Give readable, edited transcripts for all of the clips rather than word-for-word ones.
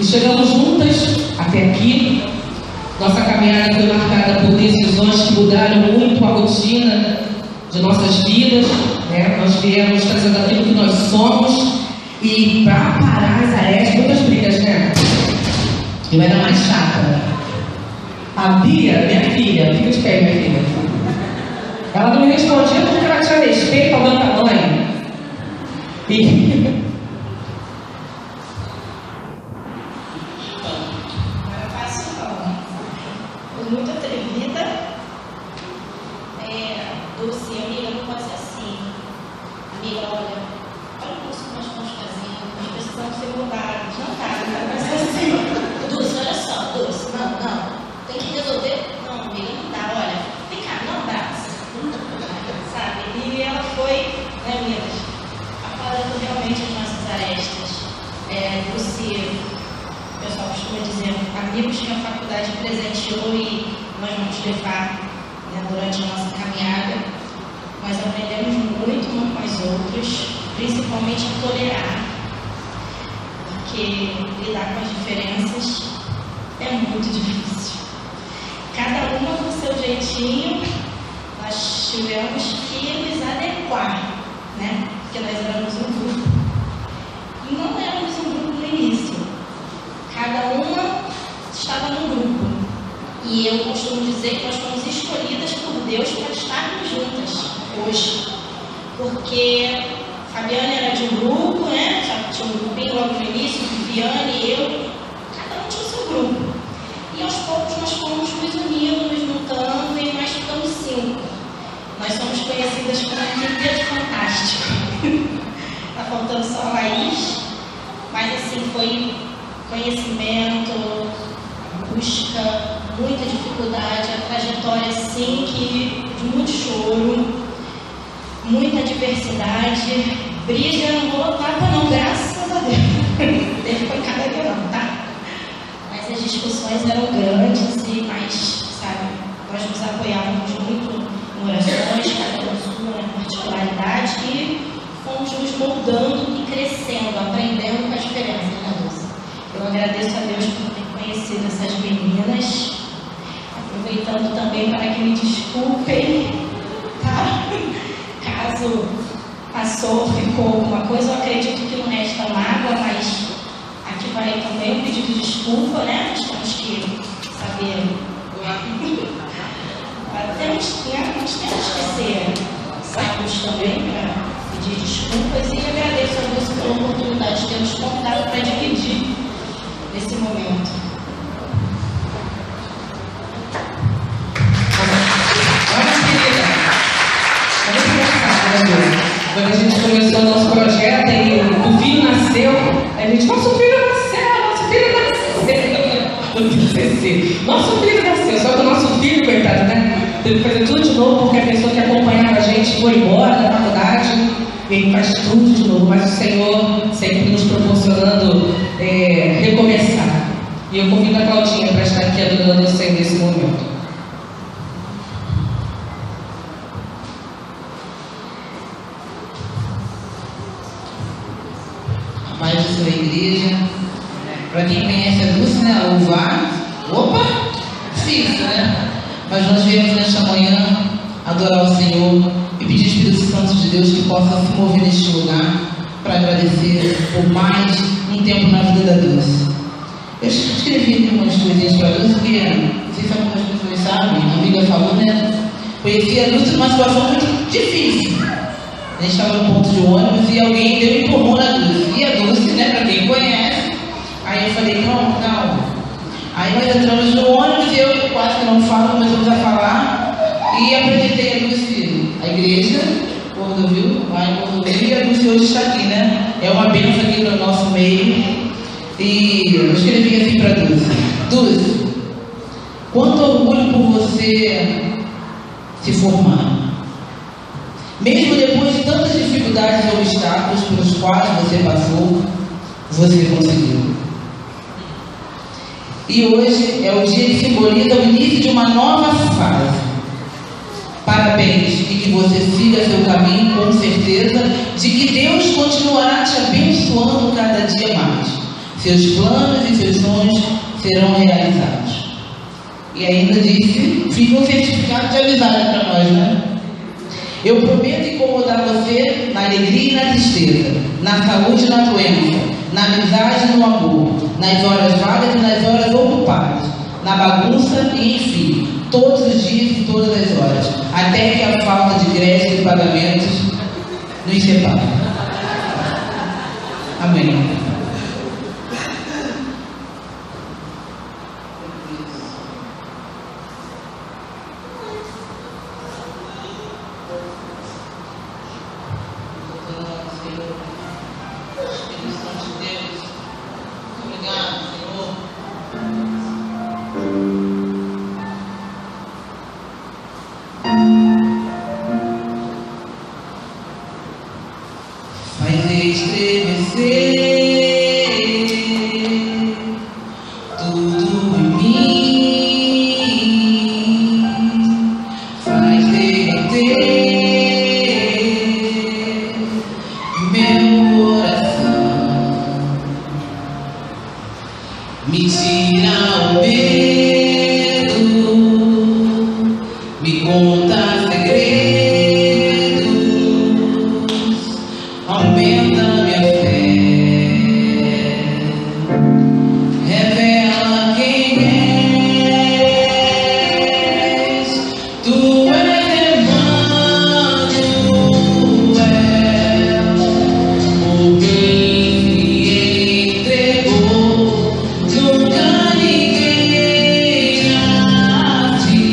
E chegamos juntas até aqui. Nossa caminhada foi marcada por decisões que mudaram muito a rotina de nossas vidas, né? Nós viemos trazendo aquilo que nós somos e para parar as arestas, muitas brigas, né? E vai dar mais chata. A Bia, minha filha, fica de pé, minha filha. Ela não me respondia porque ela tinha respeito ao meu tamanho. E muito atrevida. Dulce, amiga, não pode ser assim. Amiga, olha o curso que nós estamos fazendo, nós precisamos ser mudados. Não pode ser assim. Dulce, olha só, Dulce, não, tem que resolver. Não, amiga, não dá, olha, vem cá, não abraça. Sabe? E ela foi, né, amigas, aparando realmente as nossas arestas. Dulce, o pessoal costuma dizer, amigos que a faculdade presenteou e nós vamos levar, né, durante a nossa caminhada. Nós aprendemos muito uma com as outras, principalmente a tolerar, porque lidar com as diferenças é muito difícil. Cada uma com seu jeitinho, nós tivemos que nos adequar, né? Porque nós éramos um grupo. E não éramos um grupo no início. Cada uma estava num grupo. E eu costumo dizer que nós fomos escolhidas por Deus para estarmos juntas hoje. Porque Fabiana era de um grupo, né? Já tinha um grupinho logo no início, Viviane e eu. Cada um tinha o seu grupo. E aos poucos nós fomos nos unindo, nos juntando e nós ficamos 5. Nós somos conhecidas como Quinteto Fantástico. Está faltando só a Laís. Mas assim, foi conhecimento, busca, muita dificuldade, a trajetória sim que de muito choro, muita diversidade, briga, não vou tapa não, graças a Deus. Teve pancada não, tá? Mas as discussões eram grandes e mais, sabe, nós nos apoiávamos muito em orações, cada uma sua particularidade e fomos nos moldando e crescendo, aprendendo com a diferença, né, Dulce? Eu agradeço a Deus por ter conhecido essas meninas, aproveitando também para que me desculpem, tá? Caso passou, ficou alguma coisa, eu acredito que não resta mágoa, mas aqui vai também um pedido de desculpa, né? Nós temos que saber, temos que ser sábios também para pedir desculpas e agradeço a Deus pela oportunidade de ter nos convidado para dividir esse momento. Olha, querida, é muito engraçado, né? Quando a gente começou o nosso projeto e o filho nasceu, a gente, nosso filho nasceu. Nosso filho nasceu, só que o nosso filho, coitado, né? Teve que fazer tudo de novo porque a pessoa que acompanhava a gente foi embora da faculdade. Ele faz tudo de novo, mas o Senhor sempre nos proporcionando recomeçar. E eu convido a Claudinha para estar aqui adorando o Senhor nesse momento. A paz da sua igreja. Para quem conhece a Dulce, né? A louvar. Opa! Difícil, né? Mas nós viemos nesta manhã adorar o Senhor e pedir ao Espírito Santo de Deus que possa se mover neste lugar para agradecer por mais um tempo na vida da Dulce. Eu escrevi aqui umas coisinhas para a Dulce, porque não sei se algumas pessoas sabem, a amiga falou, né? Conheci a Dulce numa situação muito difícil. A gente estava no ponto de ônibus e alguém deu um empurrão na Dulce. E a Dulce, né, para quem conhece, aí eu falei, não. Aí nós entramos no ônibus e eu quase que não falo, começamos a falar e apresentei a Dulce à igreja, Cordovil, lá em Cordovil, e a Dulce hoje está aqui, né? É uma bênção aqui no nosso meio. E eu escrevi assim para a Dulce: Dulce, quanto orgulho por você se formar. Mesmo depois de tantas dificuldades e obstáculos pelos quais você passou, você conseguiu. E hoje é o dia que simboliza o início de uma nova fase. Parabéns e que você siga seu caminho com certeza de que Deus continuará te abençoando cada dia mais. Seus planos e seus sonhos serão realizados. E ainda disse, fica um certificado de amizade para nós, né? Eu prometo incomodar você na alegria e na tristeza, na saúde e na doença, na amizade e no amor, nas horas vagas e nas horas ocupadas, na bagunça e enfim, todos os dias e todas as horas, até que a falta de crédito e pagamentos nos separe. Amém. Faz estremecer tudo em mim, faz derreter meu coração, me tira o medo, me conta segredos, aumenta minha fé, revela quem és. Tu és Emmanuel, o quem se entregou, nunca ninguém assim.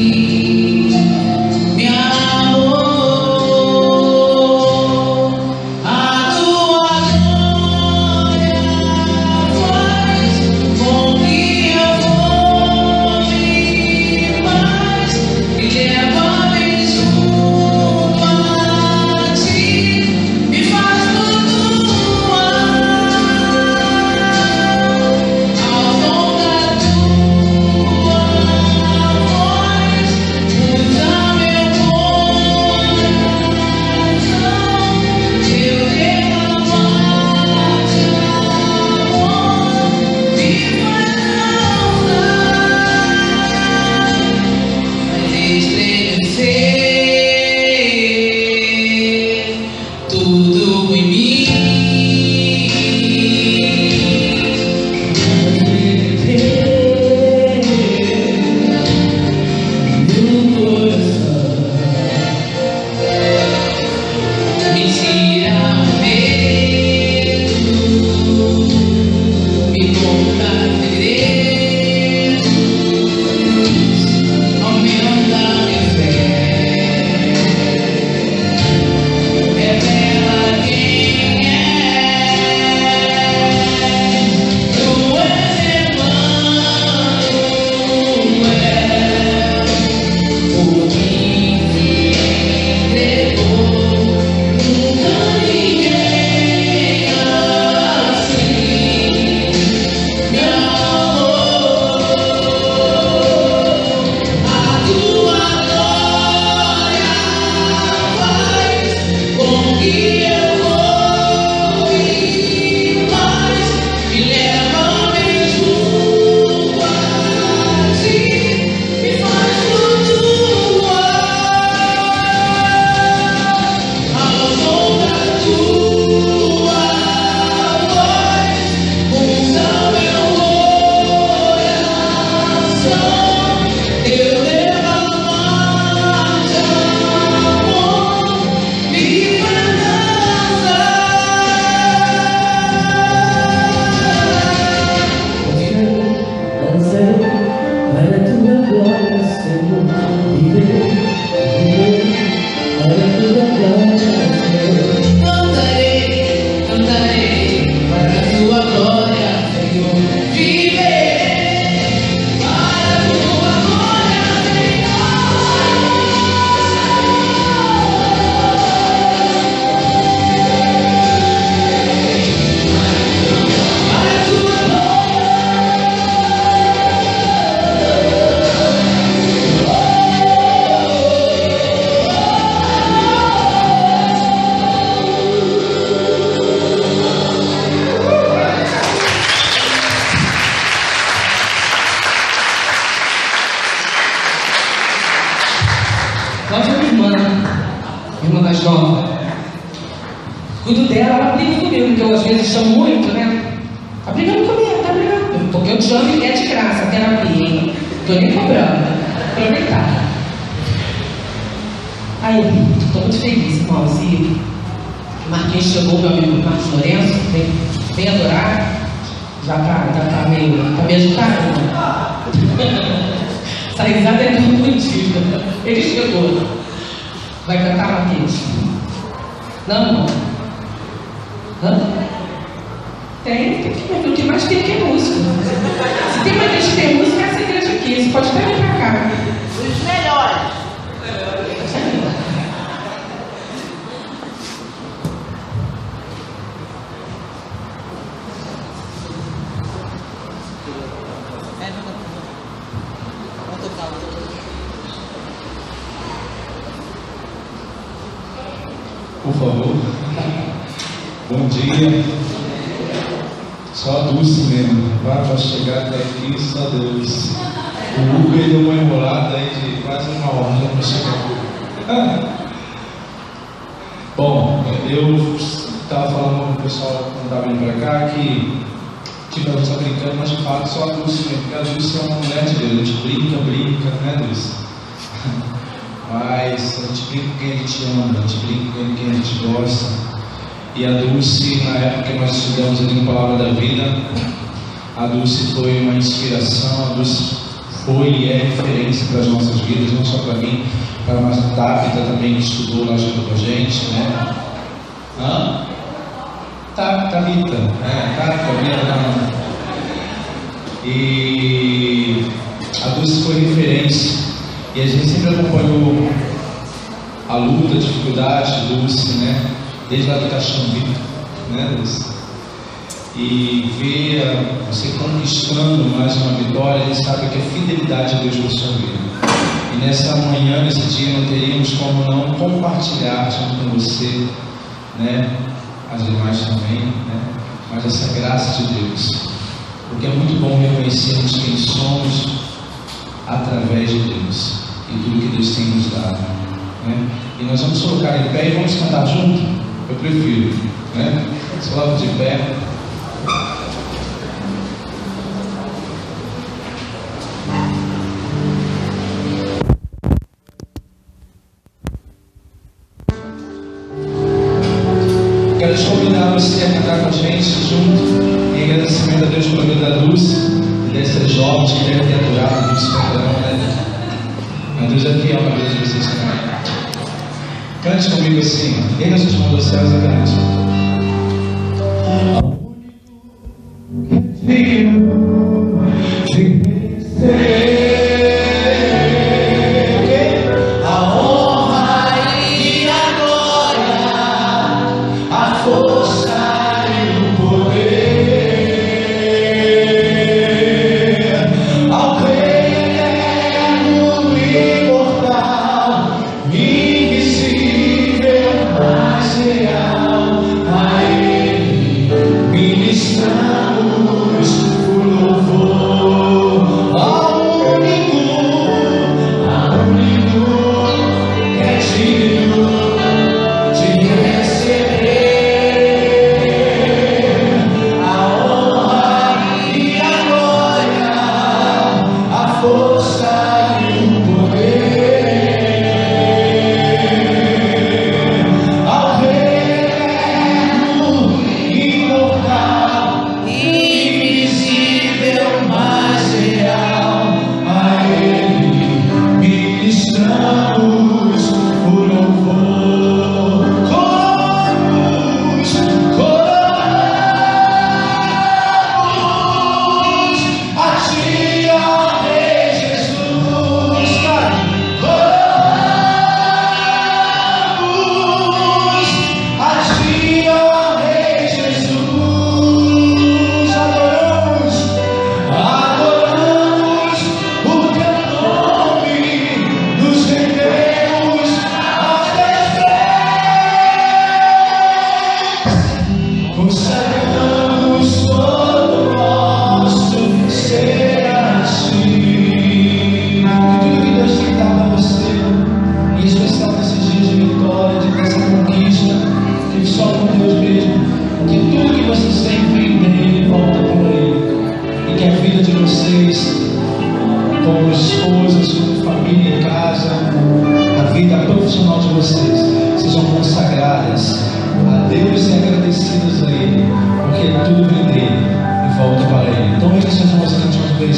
mais nova. Cuido dela, ela briga comigo, porque eu às vezes chamo muito, né? Tá brigando comigo, tá brigando. Porque eu te amo e é de graça, terapia, hein? Tô nem cobrando. Aproveitar. Aí, tô muito feliz, irmãos. E Marquinhos chegou, meu amigo Marcos Lourenço, bem adorar. Já tá meio agitado, né? Essa risada é muito mentira. Ele chegou. Vai cantar, Marquinhos? Não? Hã? Tem que ver. O que mais tem que é música. Se tem uma igreja que tem música, é essa igreja aqui. Você pode até vir pra cá. Os melhores. Por favor. Bom dia. Só a Dulce mesmo. Para chegar até aqui, só Deus. O Uber deu uma enrolada aí de quase uma hora para chegar. Bom, eu estava falando com o pessoal quando estava vindo para cá que tipo, a gente está brincando, mas de fato só a Dulce mesmo, porque a Dulce é uma mulher de Deus. A gente brinca, né, Dulce? Mas a gente brinca com quem a gente ama, a gente brinca com quem a gente gosta. E a Dulce, na época que nós estudamos ali no Palavra da Vida, a Dulce foi uma inspiração, a Dulce foi e é referência para as nossas vidas, não só para mim, para a nossa Tabita também, que estudou lá junto com a gente, né? Tabita, não. E a Dulce foi referência. E a gente sempre acompanhou a luta, a dificuldade de Dulce, né? Desde lá do Caixão Vivo, né, Dulce? E ver você conquistando mais uma vitória, a gente sabe que é fidelidade a Deus por sua vida. E nessa manhã, nesse dia, não teríamos como não compartilhar junto com você, né? As demais também, né? Mas essa graça de Deus. Porque é muito bom reconhecermos quem somos através de Deus e tudo que Deus tem nos dado, né? E nós vamos colocar em pé e vamos cantar junto. Eu prefiro, né? Se coloca de pé. Quero te convidar você a cantar com a gente junto, em agradecimento a Deus pela vida da Dulce e dessas jovens que devem ter adorado Dulce Perdão, né? Mas Deus é fiel na vida de vocês também. Cante comigo assim, erga suas mãos aos céus e cante. A honra e a glória, a força e o poder ao Rei eterno e imortal, invisível, mas real, a Ele ministramos o louvor. Ao de vocês, como esposas, como família em casa, a vida profissional de vocês, sejam consagradas a Deus e agradecidas a Ele, porque tudo vem dele e volta para Ele. Então, veja suas mãos aqui uma vez.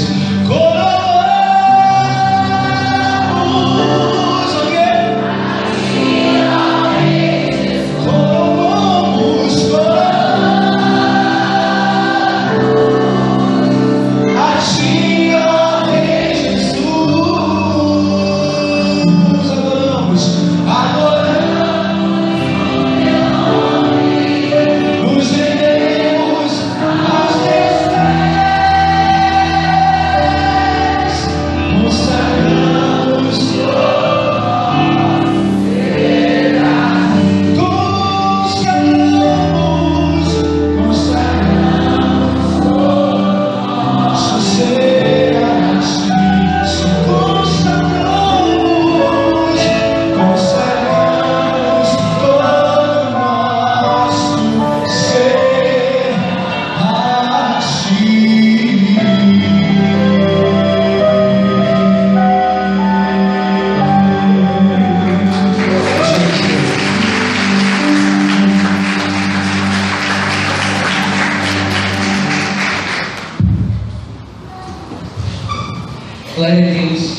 Glória a Deus.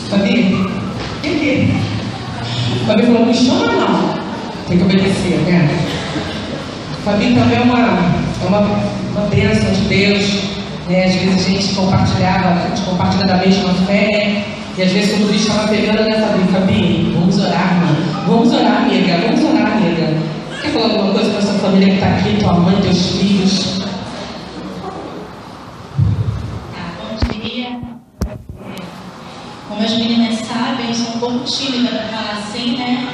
Fabi, Fabi falou, não chama não. Tem que obedecer, né? Fabi também é uma bênção de Deus, né? Às vezes a gente compartilha da mesma fé, e às vezes quando o bicho estava pegando, né, Fabi, vamos orar, mano. Vamos orar, amiga. Quer falar alguma coisa para essa família que está aqui, tua mãe, teus filhos? Como as meninas sabem, eu sou um pouco tímida para falar assim, né?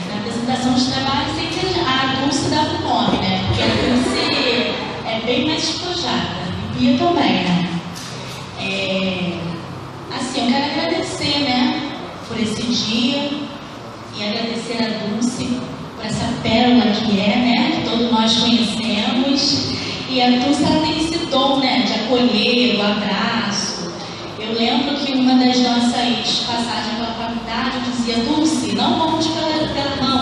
Na apresentação de trabalho, sempre a Dulce dava o nome, né? Porque a Dulce é bem mais despojada. E Pia também, né? Assim, eu quero agradecer, né? Por esse dia. E agradecer a Dulce por essa pérola que é, né? Que todos nós conhecemos. E a Dulce, ela tem esse dom, né? De acolher, o abraço. Eu lembro que uma das nossas passagens pela faculdade dizia, Dulce, não vamos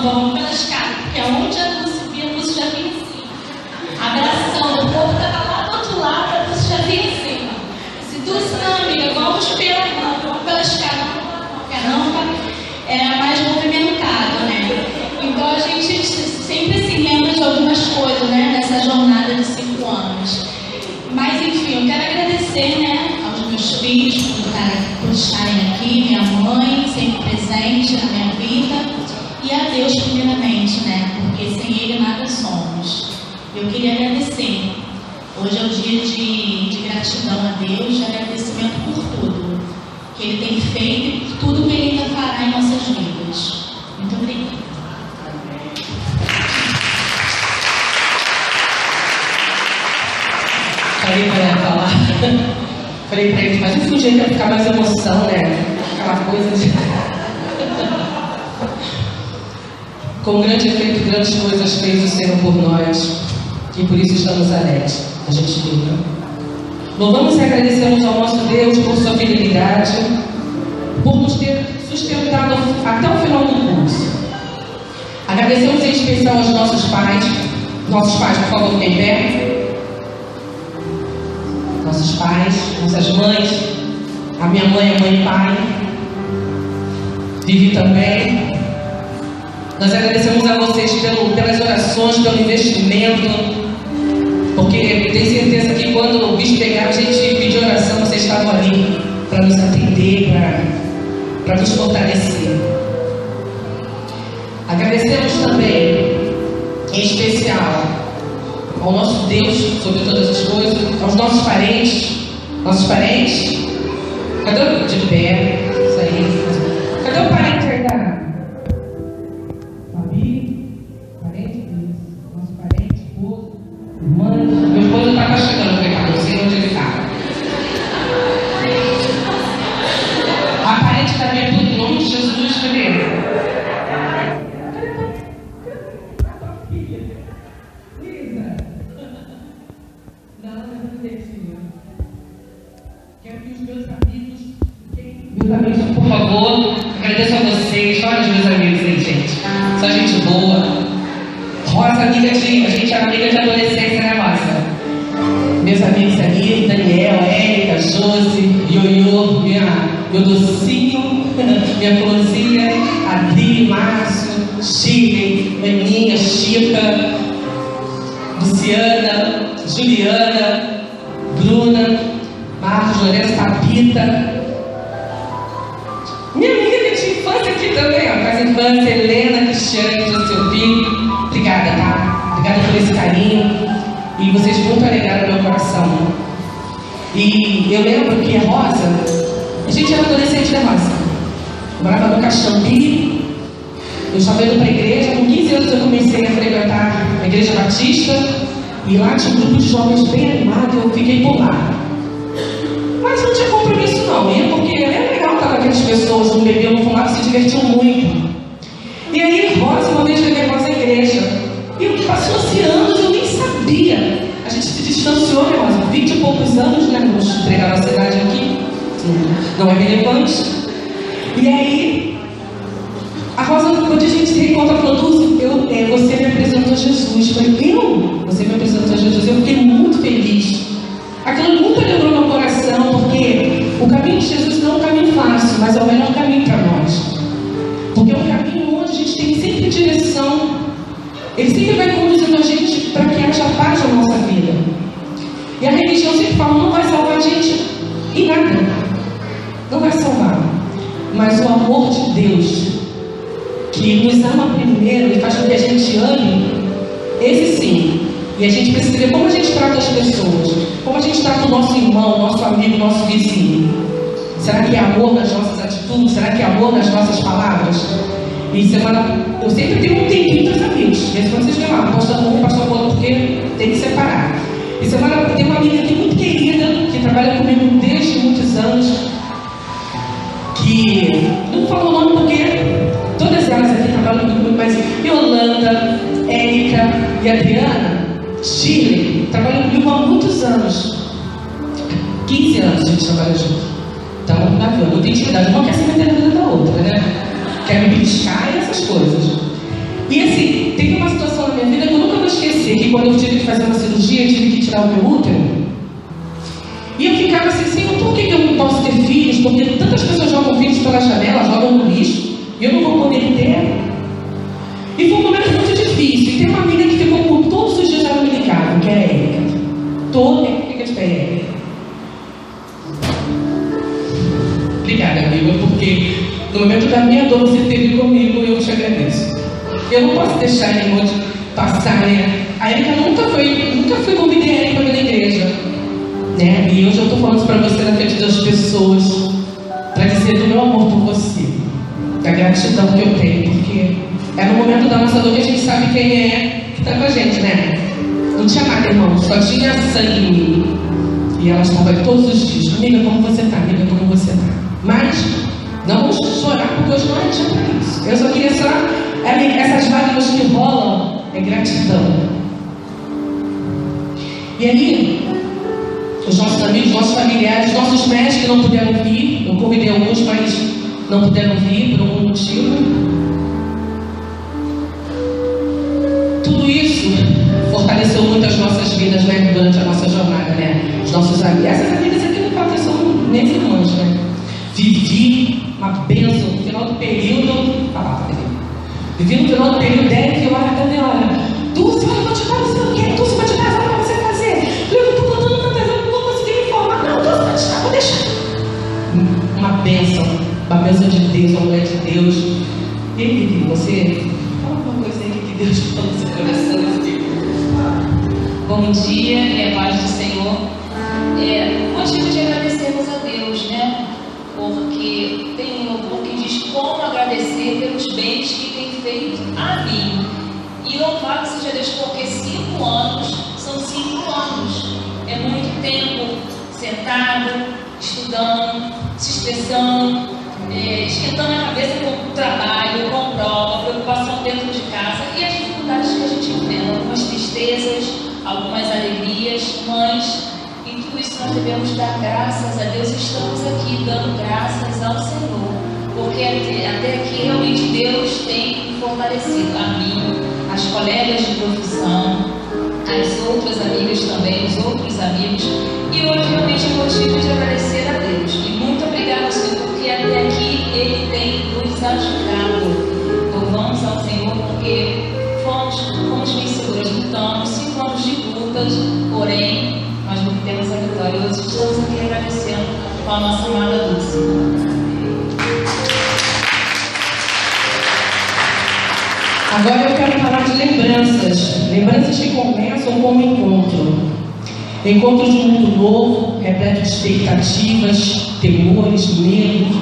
vamos pela escada, porque aonde a Dulce via, a Dulce já vinha assim. Abração, o povo estava lá do outro lado, a Dulce já vinha assim. Disse, Dulce, não, amiga, vamos pela escada, porque a rampa era mais movimentada, né? Então a gente sempre se lembra de algumas coisas, né, nessa jornada de 5 anos. Mas enfim, eu quero agradecer, né, aos meus filhos por estarem aqui, minha mãe sempre presente na minha vida, e a Deus primeiramente, né, porque sem Ele nada somos. Eu queria agradecer. Hoje é o dia de gratidão a Deus, de agradecimento por tudo que Ele tem feito e por tudo que Ele ainda fará em nossas vidas. Muito obrigada. Falei para ela falar. Falei para ele, mas um jeito ia ficar mais emoção, né? Aquela coisa de. Com grande efeito, grandes coisas fez o Senhor por nós. E por isso estamos alegres. A gente viu, né? Louvamos e agradecemos ao nosso Deus por sua fidelidade, por nos ter sustentado até o final do curso. Agradecemos em especial aos nossos pais. Nossos pais, por favor, fiquem em pé. Nossos pais, nossas mães, a minha mãe, a mãe e pai, Vivi também. Nós agradecemos a vocês pelas orações, pelo investimento, porque tenho certeza que quando o bicho pegar, a gente pediu oração, vocês estavam ali para nos atender, para nos fortalecer. Agradecemos também, em especial, ao nosso Deus sobre todas as coisas, aos nossos parentes. Cadê o de pé? Isso aí. Cadê o parente aí da Fabi? Parente? Nosso parente, esposo, irmãs. Meu esposo não estava chegando, pecado, não sei onde ele está. A parente também é tudo em nome de Jesus, cadê? aqui os meus amigos. Meus amigos, por favor, agradeço a vocês. Olha os meus amigos aí, gente. Só gente boa. Rosa, a gente é amiga de adolescência, né, Rosa? Meus amigos ali, Daniel, Érica, Josi, Ioiô, meu docinho, minha florzinha, Adri, Márcio, Chile, Aninha, Chica, Luciana, Juliana, Bruna, Marcos, Lourenço, Tapita. Minha amiga de infância aqui também, ó, casa de infância, Helena, Cristiane, do seu filho. Obrigada, tá? Obrigada por esse carinho. E vocês muito alegraram meu coração. E eu lembro que a Rosa, a gente era adolescente, né, Rosa? Eu morava no Caxambi, eu estava indo para a igreja. Com 15 anos eu comecei a frequentar a igreja batista. E lá tinha um grupo de jovens bem animado e eu fiquei por lá. Mas não tinha compromisso não, ia porque era legal estar com aquelas pessoas, não bebiam, não fumavam, se divertiam muito. E aí, Rosa, uma vez levei a Rosa à igreja. E passou-se anos, eu nem sabia. A gente se distanciou, né, Rosa? 20 e poucos anos, né? Vamos entregar a nossa idade aqui. Não é relevante. E aí, a Rosa, quando a gente se reencontra, falou: Dulce, você me apresentou a Jesus. Eu falei: você me apresentou a Jesus? Eu fiquei muito feliz. Aquilo muito alegrou meu coração, porque o caminho de Jesus não é um caminho fácil, mas é o melhor caminho para nós. Porque é um caminho onde a gente tem sempre direção. Ele sempre vai conduzindo a gente para que haja paz na nossa vida. E a religião sempre fala: não vai salvar a gente em nada. Não vai salvar. Mas o amor de Deus, que nos ama primeiro e faz com que a gente ame, esse sim. E a gente precisa ver como a gente trata as pessoas, como a gente trata o nosso irmão, nosso amigo, nosso vizinho. Será que é amor nas nossas atitudes? Será que é amor nas nossas palavras? E semana, eu sempre tenho um tempinho dos amigos. Mesmo quando vocês veem lá, pastor um, pastor outro, porque tem que separar. E semana tem uma amiga aqui muito querida, que trabalha comigo desde muitos anos, que não falo o nome porque todas elas aqui trabalham comigo, mas Yolanda, Érica e Adriana, Chile, trabalham comigo há muitos anos. 15 anos a gente trabalha junto. Então, tá vendo? Muita intimidade. Uma quer se meter na vida da outra, né? Quer me beliscar e essas coisas. E assim, tem uma situação na minha vida que eu nunca vou esquecer, que quando eu tive que fazer uma cirurgia, eu tive que tirar o meu útero. E eu ficava assim: Senhor, por que eu não posso ter filhos? Porque tantas pessoas jogam filhos pela janela, jogam no lixo, e eu não vou poder ter. E foi um momento muito difícil. E tem uma amiga que ficou por todos os dias ela me ligava, que é a Érica. Toda fica de pé, Érica. Obrigada, amiga, porque no momento da minha dor você esteve comigo e eu te agradeço. Eu não posso deixar ele passar, né? A Érica nunca fui convidar a Érica para vir na igreja, né? E hoje eu estou falando isso para você na frente das pessoas, para dizer do meu amor por você, da gratidão que eu tenho, porque é no momento da nossa dor que a gente sabe quem é que está com a gente, né? Não tinha nada, irmão, só tinha sangue em mim. E ela estava aí todos os dias: amiga, como você está? Amiga, como você está? Mas não vamos chorar, porque hoje não é dia para isso. Eu só queria essas lágrimas que rolam é gratidão. E aí, os nossos amigos, nossos familiares, nossos médicos que não puderam vir, eu convidei alguns, mas não puderam vir por algum motivo. Tudo isso fortaleceu muito as nossas vidas, né, durante a nossa jornada, né? Os nossos amigos. Essas amigas aqui não podem ser nem irmãs, né? Vivi uma bênção no final do período. Vivi no final do período dela que eu olha, Dulce, olha, eu vou te dar não sei o quê, Dulce, vou te dar para você fazer. Eu estou contando tantas vezes, não vou conseguir me informar. Não, Dulce, vou te dar, vou deixar. Uma bênção de Deus, uma mulher de Deus. E aí, Vivi, você fala uma coisa aí que Deus falou no seu coração. Bom dia, e a paz do Senhor. Motivo de agradecermos a Deus, né? Porque tem um pouco que diz como agradecer pelos bens que tem feito a mim. E louvado seja Deus, porque 5 anos são 5 anos. É muito tempo sentado, estudando, se estressando, esquentando a cabeça com o trabalho, com prova, preocupação dentro de casa e as dificuldades que a gente enfrenta, algumas tristezas, algumas alegrias, mas em tudo isso nós devemos dar graças a Deus. Estamos aqui dando graças ao Senhor, porque até aqui realmente Deus tem fortalecido a mim, as colegas de profissão, as outras amigas também, os outros amigos, e hoje realmente é motivo de agradecer a Deus. E muito obrigada, Senhor, porque até aqui Ele tem nos ajudado. Louvamos ao Senhor porque fomos vencedoras, lutamos 5 anos de lutas, porém nós obtemos a vitória. Hoje estamos aqui agradecendo com a nossa amada Dulce. Agora eu quero falar de lembranças. Lembranças que começam com um encontro. Encontro de um mundo novo, repleto de expectativas, temores, medos.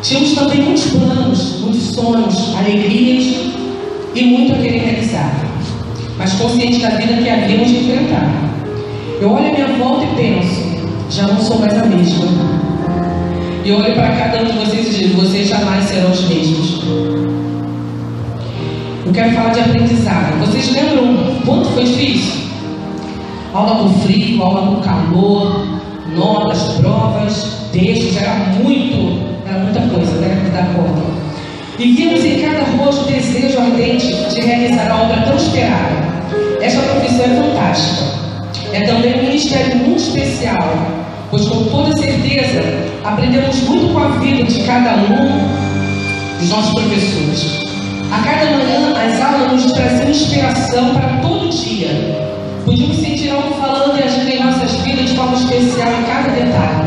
Tínhamos também muitos planos, muitos sonhos, alegrias e muito a querer realizar. Mas consciente da vida que havíamos de enfrentar. Eu olho à minha volta e penso, já não sou mais a mesma. E eu olho para cada um de vocês e digo, vocês jamais serão os mesmos. Eu quero falar de aprendizado. Vocês lembram quanto foi difícil? Aula no frio, aula no calor, notas, provas, textos, era muita coisa, né? Que dá conta. E vimos em cada rosto o desejo ardente de realizar a obra tão esperada. Esta profissão é fantástica. É também um ministério muito especial, pois com toda certeza aprendemos muito com a vida de cada um dos nossos professores. A cada manhã as aulas nos traziam inspiração para todo dia. Podíamos sentir algo falando e agindo em nossas vidas de forma especial em cada detalhe.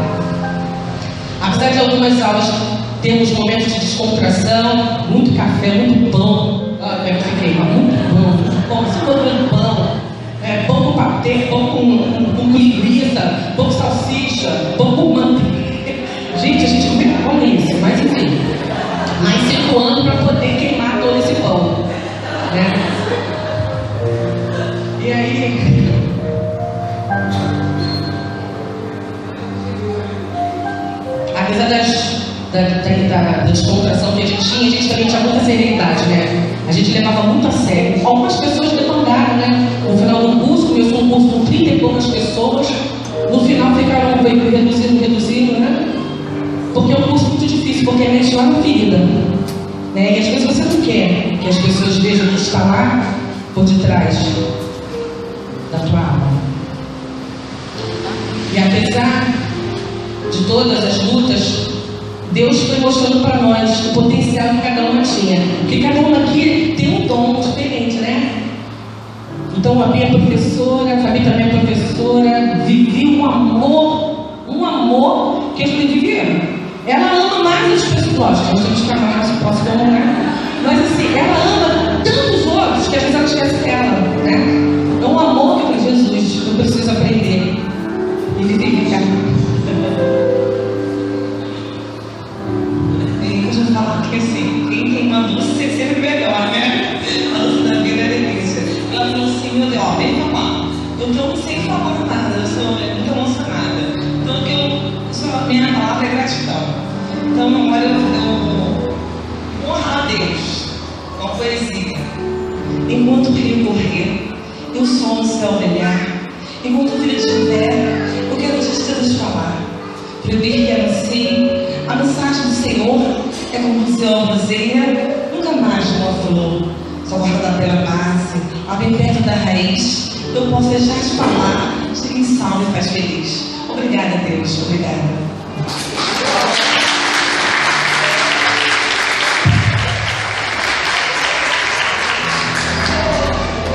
Apesar de algumas aulas termos momentos de descontração, muito café, muito pão, muito pão, se for pão, pão com patê, pão com linguiça, pão com salsicha, pão com manteiga. Gente, a gente come isso, mas enfim. Mais 5 anos para poder queimar todo esse pão, né? E aí, apesar da descontração que a gente também tinha muita serenidade, né? A gente levava muito a sério. Algumas pessoas demandaram, né? No final do curso, começou um curso com 30 e poucas pessoas. No final ficaram reduzindo, né? Porque é um curso muito difícil, porque mexe lá na ferida, né? E às vezes você não quer que as pessoas vejam o que está lá por detrás da tua alma. E apesar de todas as lutas, Deus foi mostrando para nós o potencial que cada uma tinha. Porque cada uma aqui tem um dom diferente, né? Então a Bia é professora, a Fabi também é professora, Vivi um amor que eu falei, Vivi, ela ama mais as pessoas, lógico, nós temos camadas que possam, né? Mas assim, ela ama tantos outros que às vezes ela esquece dela, né? É um amor que eu falei, Jesus, eu preciso aprender. E Vivi, cara. Falar que assim, quem mandou ser sempre melhor, né? A luz da vida é delícia. Ela falou assim, meu Deus, ó, vem falar. Eu não sei falar nada, eu sou muito emocionada. Então a minha palavra é gratidão. Então agora eu vou honrar a Deus com a poesia. Enquanto o rio correr e o sol no céu brilhar, enquanto o filho estiver, eu quero te falar. Proibir que anuncie a mensagem do Senhor. É como se a roseira nunca mais uma flor, só guardada pela base, lá bem perto da raiz, eu posso deixar de falar de quem salva e faz feliz. Obrigada, Deus, obrigada.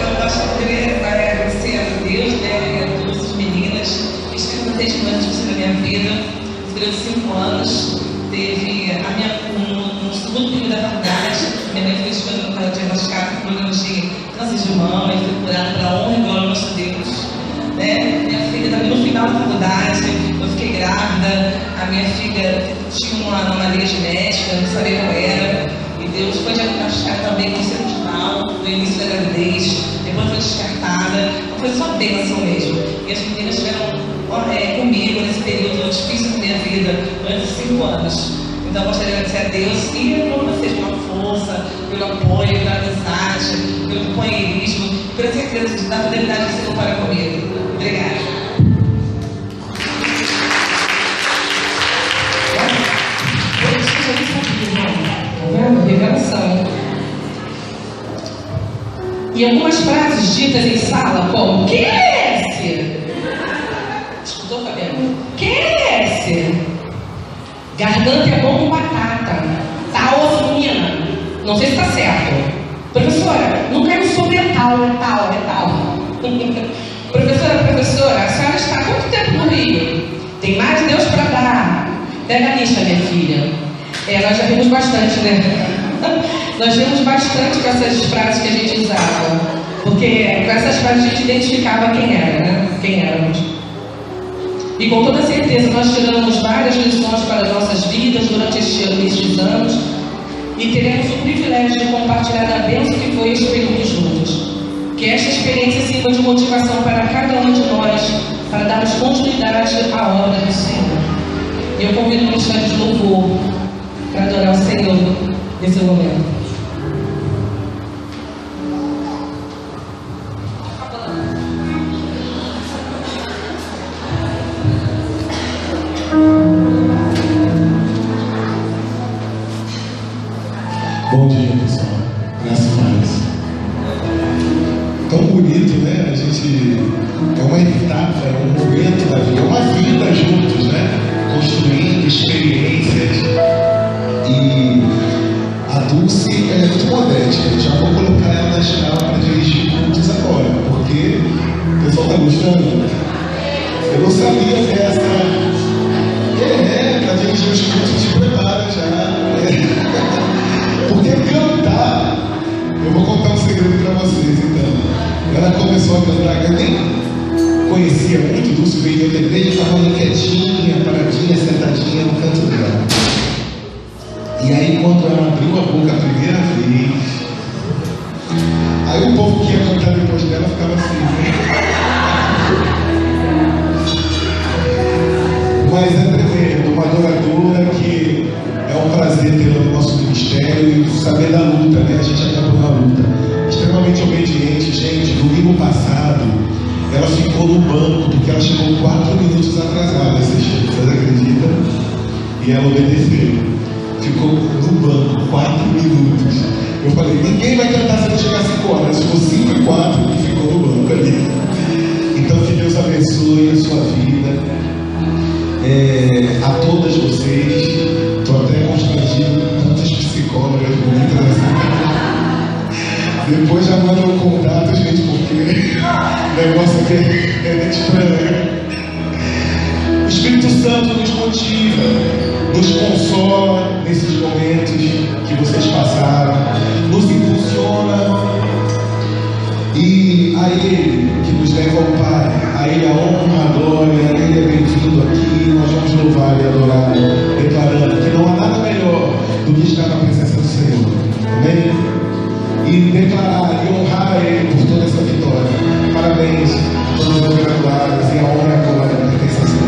Eu gostaria de agradecer a Deus, né, a todas as meninas que escreveram testemunhos na minha vida. Durante 5 anos, teve a minha. No segundo período da faculdade, minha mãe foi escolhida diagnosticada com problemas de câncer de mama e foi curada pela honra e glória do nosso Deus. Né? Minha filha também no final da faculdade, eu fiquei grávida, a minha filha tinha uma anomalia genética, não sabia qual era, e Deus foi diagnosticada também com câncer de mama no início da gravidez, depois foi descartada, foi só bênção mesmo. E as meninas estiveram comigo nesse período difícil da minha vida, durante 5 anos. Então eu gostaria de agradecer a Deus e por vocês pela força, pelo apoio, pela amizade, pelo companheirismo, pela certeza da fidelidade que você não para comigo. Obrigada. E algumas frases ditas em sala, como: quem é esse? Escutou, Fabiano? Quem é esse? Garganta é bom com batata. Tá, osso, menina? Não sei se tá certo. Professora, não caiu sobre tal, é tal. Professora, a senhora está há quanto tempo no Rio? Tem mais Deus para dar. Pega a lista, minha filha. Nós já vimos bastante, né? Nós vimos bastante com essas frases que a gente usava. Porque com essas frases a gente identificava quem era, né? Quem éramos. E com toda certeza nós tiramos várias lições para as nossas vidas durante estes anos. E teremos o privilégio de compartilhar da bênção que foi esse período juntos. Que esta experiência sirva de motivação para cada um de nós, para darmos continuidade à obra do Senhor. E eu convido o Ministério de Louvor para adorar o Senhor nesse momento. Bom dia, pessoal. Graças a Deus. Tão bonito, né? A gente é uma etapa, é um momento da vida, é uma vida juntos, né? Construindo experiências. E a Dulce, ela é muito modesta. Eu já vou colocar ela na escala para dirigir cultos agora, porque o pessoal está gostando. Eu não sabia dessa. Para dirigir os cultos, te prepara já. Porque cantar, eu vou contar um segredo para vocês, então. Ela começou a cantar, eu nem conhecia muito Dulce, veio da igreja, estava ali quietinha, paradinha, sentadinha no canto dela. E aí, quando ela abriu a boca a primeira vez, aí o povo que ia cantar depois dela ficava assim, né? Mas é tremendo, uma adoradora que é um prazer tê-la no nosso ministério e saber da luta, né? A gente acabou na luta. Extremamente obediente, gente. Domingo passado, ela ficou no banco porque ela chegou 4 minutos atrasada. Vocês acreditam? E ela obedeceu. Ficou no banco 4 minutos. Eu falei, ninguém vai cantar se não chegar 5 horas. Ficou 5 e 4 e ficou no banco ali. Então que Deus abençoe a sua vida. A todas vocês. Estou até constrangido, tantas psicólogas bonitas assim. Depois já mandam o contato, gente, porque o negócio aqui é estranho. O Espírito Santo nos motiva, nos consola nesses momentos que vocês passaram, nos impulsiona. E a Ele que nos leva ao Pai, a Ele a honra, a glória, a Ele é bem-vindo aqui. Nós vamos louvar e adorar, declarando que não há nada melhor do que estar na presença do Senhor. Amém? E declarar e honrar a Ele por toda essa vitória. Parabéns a todos os graduados e a honra e a glória pertence ao Senhor.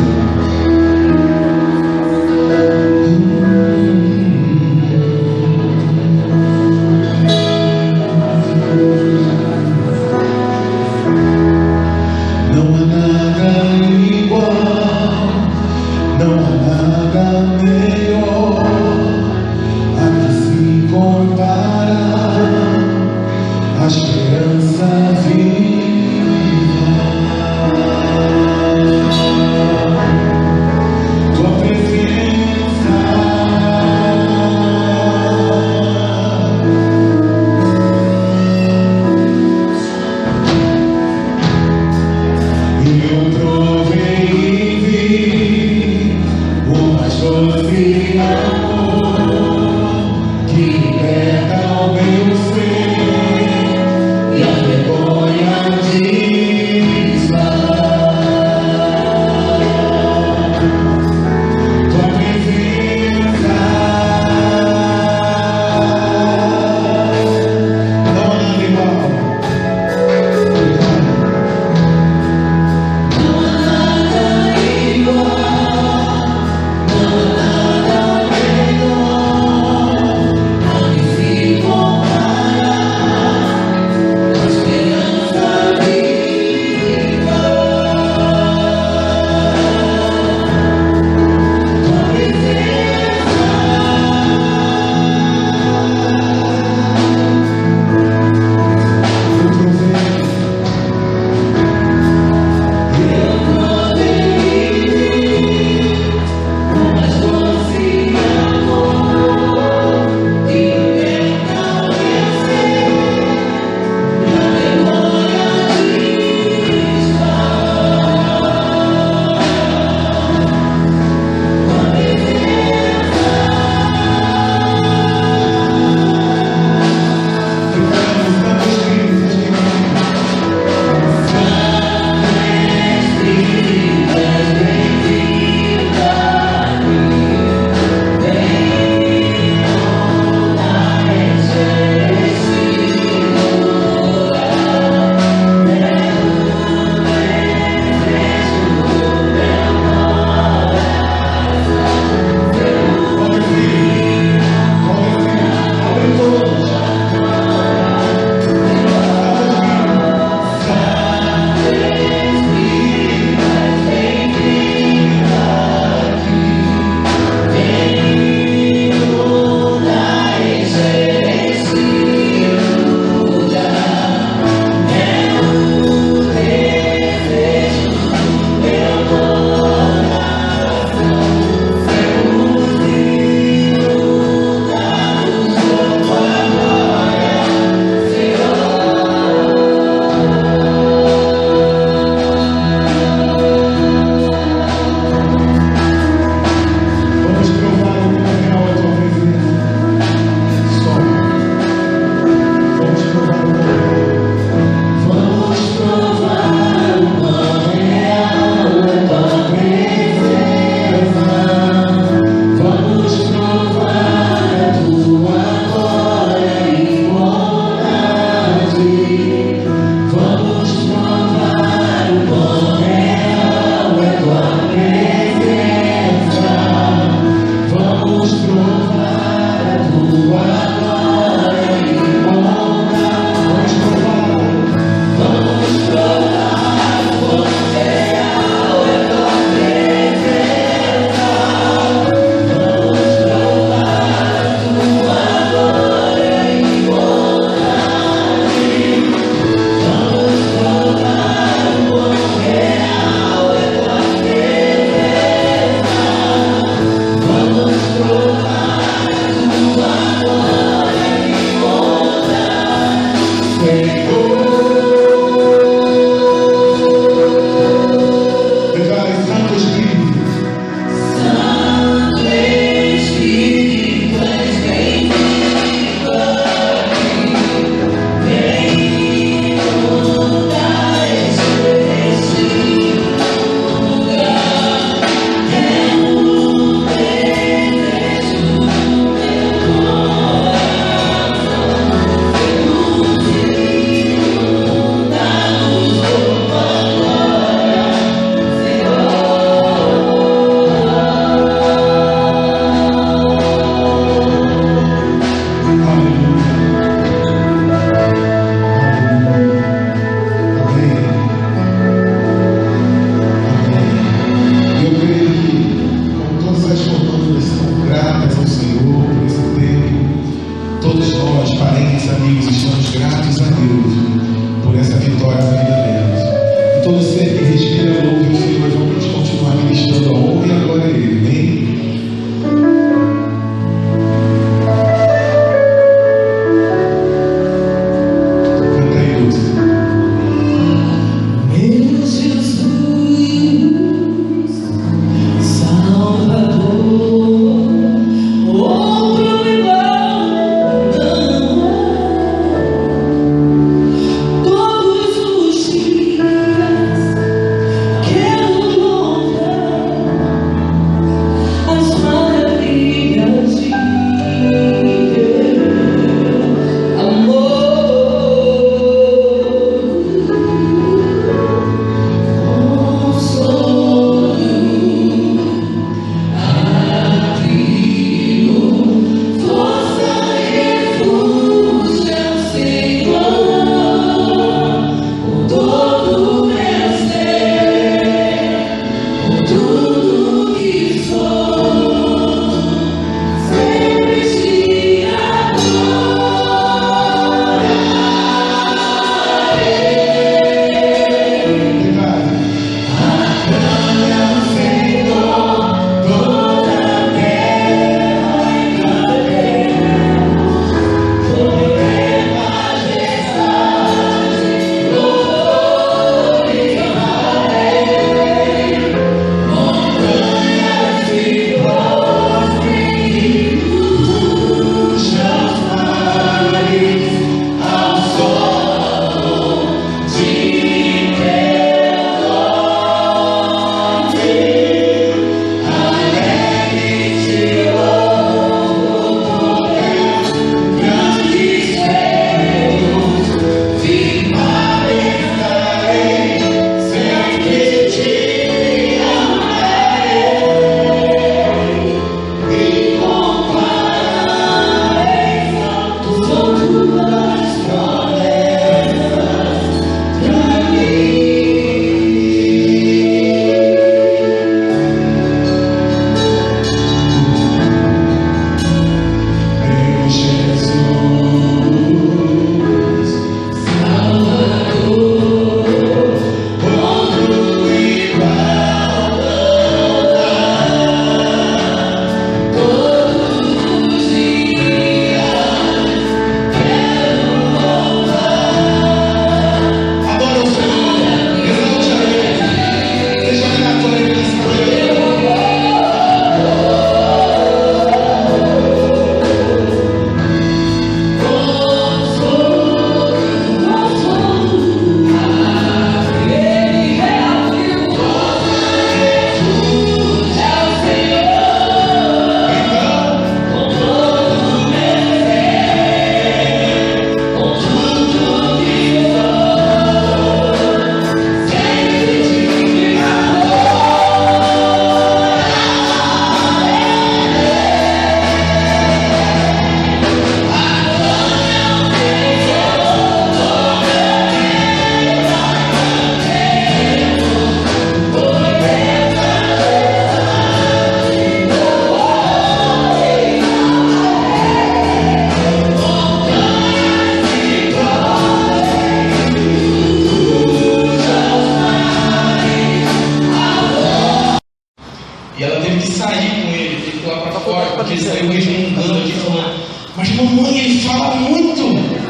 E ela teve que sair com ele, teve que ir lá para fora, porque ele saiu resmungando aqui, falando: mas mamãe, ele fala muito!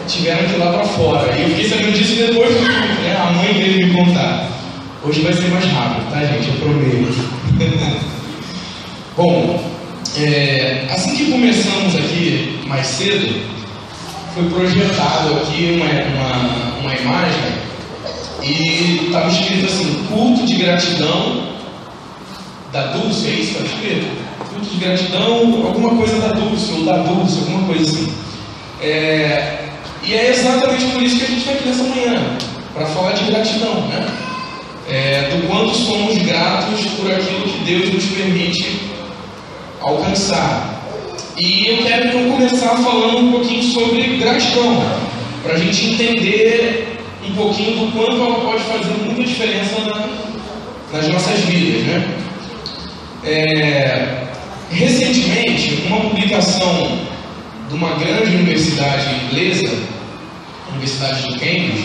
Tiveram que ir lá para fora. E eu fiquei sabendo disso depois do culto, né? A mãe veio me contar. Hoje vai ser mais rápido, tá, gente? Eu prometo. Bom, assim que começamos aqui mais cedo, foi projetado aqui uma imagem e estava escrito assim: culto de gratidão da Dulce, é isso que está escrito? Culto de gratidão, alguma coisa da Dulce, ou da Dulce, alguma coisa assim. E é exatamente por isso que a gente está aqui nessa manhã, para falar de gratidão, né? Do quanto somos gratos por aquilo que Deus nos permite alcançar. E eu quero então começar falando um pouquinho sobre gratidão, para a gente entender um pouquinho do quanto ela pode fazer muita diferença nas nossas vidas, né? Recentemente, uma publicação de uma grande universidade inglesa, a Universidade de Cambridge,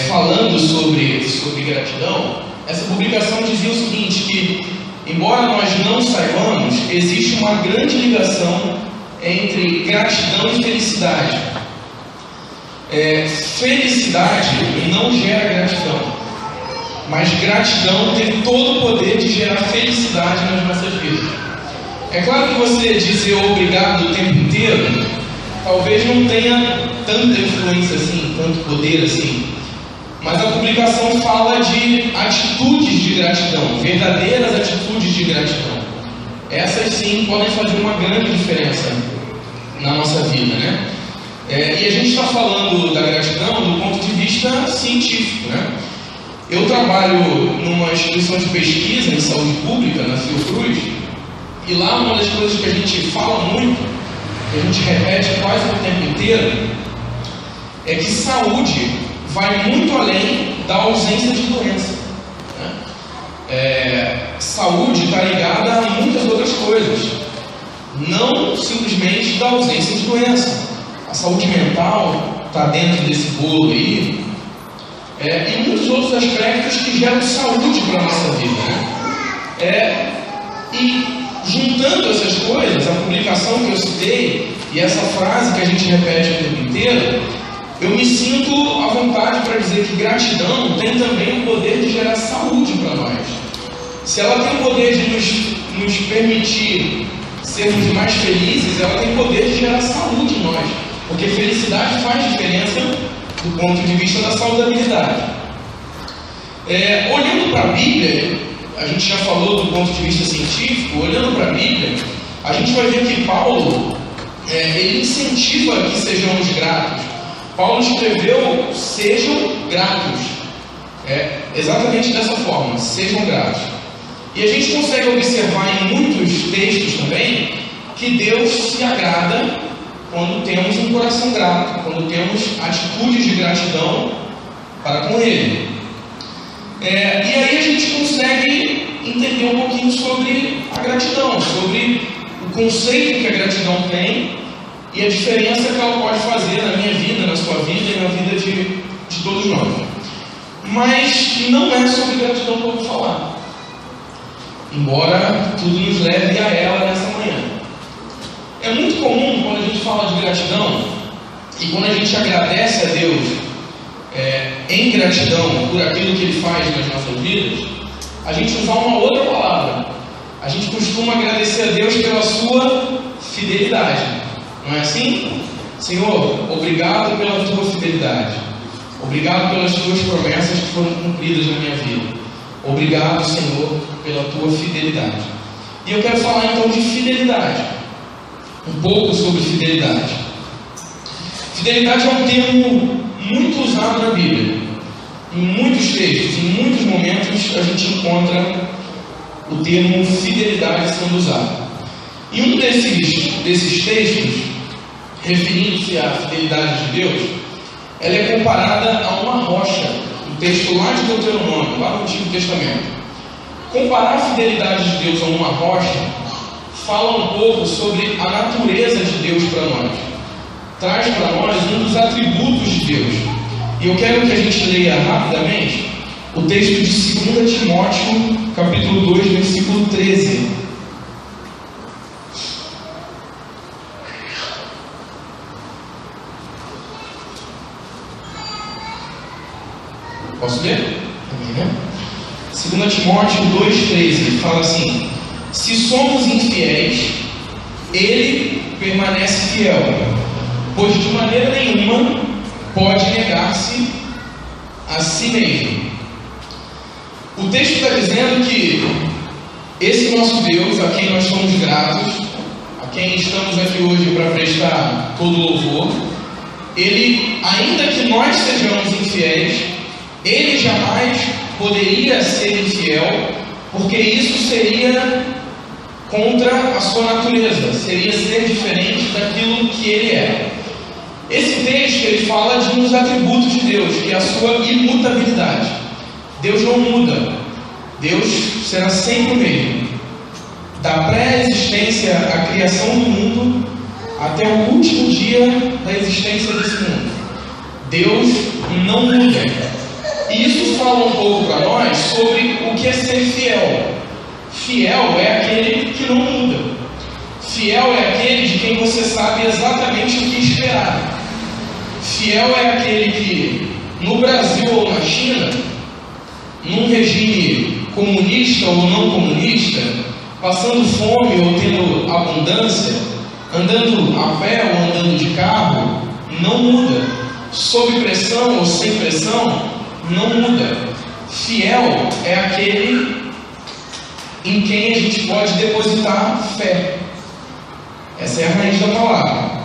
falando sobre gratidão, essa publicação dizia o seguinte, que embora nós não saibamos, existe uma grande ligação entre gratidão e felicidade. Felicidade não gera gratidão, mas gratidão tem todo o poder de gerar felicidade nas nossas vidas. É claro que você dizer obrigado o tempo inteiro talvez não tenha tanta influência assim, tanto poder assim. Mas a publicação fala de atitudes de gratidão, verdadeiras atitudes de gratidão. Essas sim podem fazer uma grande diferença na nossa vida, né? E a gente está falando da gratidão do ponto de vista científico, né? Eu trabalho numa instituição de pesquisa em saúde pública, na Fiocruz, e lá uma das coisas que a gente fala muito, que a gente repete quase o tempo inteiro, é que saúde vai muito além da ausência de doença, né? Saúde está ligada a muitas outras coisas, não simplesmente da ausência de doença. A saúde mental está dentro desse bolo aí, e muitos outros aspectos que geram saúde para a nossa vida, né? E juntando essas coisas, a publicação que eu citei e essa frase que a gente repete o tempo inteiro, eu me sinto à vontade para dizer que gratidão tem também o poder de gerar saúde para nós. Se ela tem o poder de nos permitir sermos mais felizes, ela tem o poder de gerar saúde em nós, porque felicidade faz diferença do ponto de vista da saudabilidade. Olhando para a Bíblia, a gente já falou do ponto de vista científico, olhando para a Bíblia, a gente vai ver que Paulo, ele incentiva que sejamos gratos. Paulo escreveu: sejam gratos. Exatamente dessa forma, sejam gratos. E a gente consegue observar em muitos textos também que Deus se agrada quando temos um coração grato, quando temos atitudes de gratidão para com Ele. E aí a gente consegue entender um pouquinho sobre a gratidão, sobre o conceito que a gratidão tem e a diferença que ela pode fazer na minha vida, na sua vida e na vida de todos nós. Mas não é sobre gratidão que eu vou falar, embora tudo nos leve a ela nessa manhã. É muito comum quando a gente fala de gratidão e quando a gente agradece a Deus em gratidão por aquilo que Ele faz nas nossas vidas, a gente usar uma outra palavra. A gente costuma agradecer a Deus pela sua fidelidade. Não é assim? Senhor, obrigado pela tua fidelidade. Obrigado pelas tuas promessas que foram cumpridas na minha vida. Obrigado, Senhor, pela tua fidelidade. E eu quero falar então de fidelidade. Um pouco sobre fidelidade. Fidelidade é um termo muito usado na Bíblia. Em muitos textos, em muitos momentos, a gente encontra o termo fidelidade sendo usado. E um desses textos, referindo-se à fidelidade de Deus, ela é comparada a uma rocha. Um texto lá de Deuteronômio, lá no Antigo Testamento. Comparar a fidelidade de Deus a uma rocha fala um pouco sobre a natureza de Deus para nós. Traz para nós um dos atributos de Deus. E eu quero que a gente leia rapidamente o texto de 2 Timóteo, capítulo 2, Timóteo 2,13, fala assim: se somos infiéis, ele permanece fiel, pois de maneira nenhuma pode negar-se a si mesmo. O texto está dizendo que esse nosso Deus, a quem nós somos gratos, a quem estamos aqui hoje para prestar todo louvor, ele, ainda que nós sejamos infiéis, ele jamais poderia ser infiel, porque isso seria contra a sua natureza, seria ser diferente daquilo que ele é. Esse texto ele fala de uns atributos de Deus, que é a sua imutabilidade. Deus não muda, Deus será sempre o mesmo. Da pré-existência à criação do mundo até o último dia da existência desse mundo, Deus não muda. E isso fala um pouco para nós sobre o que é ser fiel. Fiel é aquele que não muda. Fiel é aquele de quem você sabe exatamente o que esperar. Fiel é aquele que, no Brasil ou na China, num regime comunista ou não comunista, passando fome ou tendo abundância, andando a pé ou andando de carro, não muda. Sob pressão ou sem pressão, não muda. Fiel é aquele em quem a gente pode depositar fé. Essa é a raiz da palavra.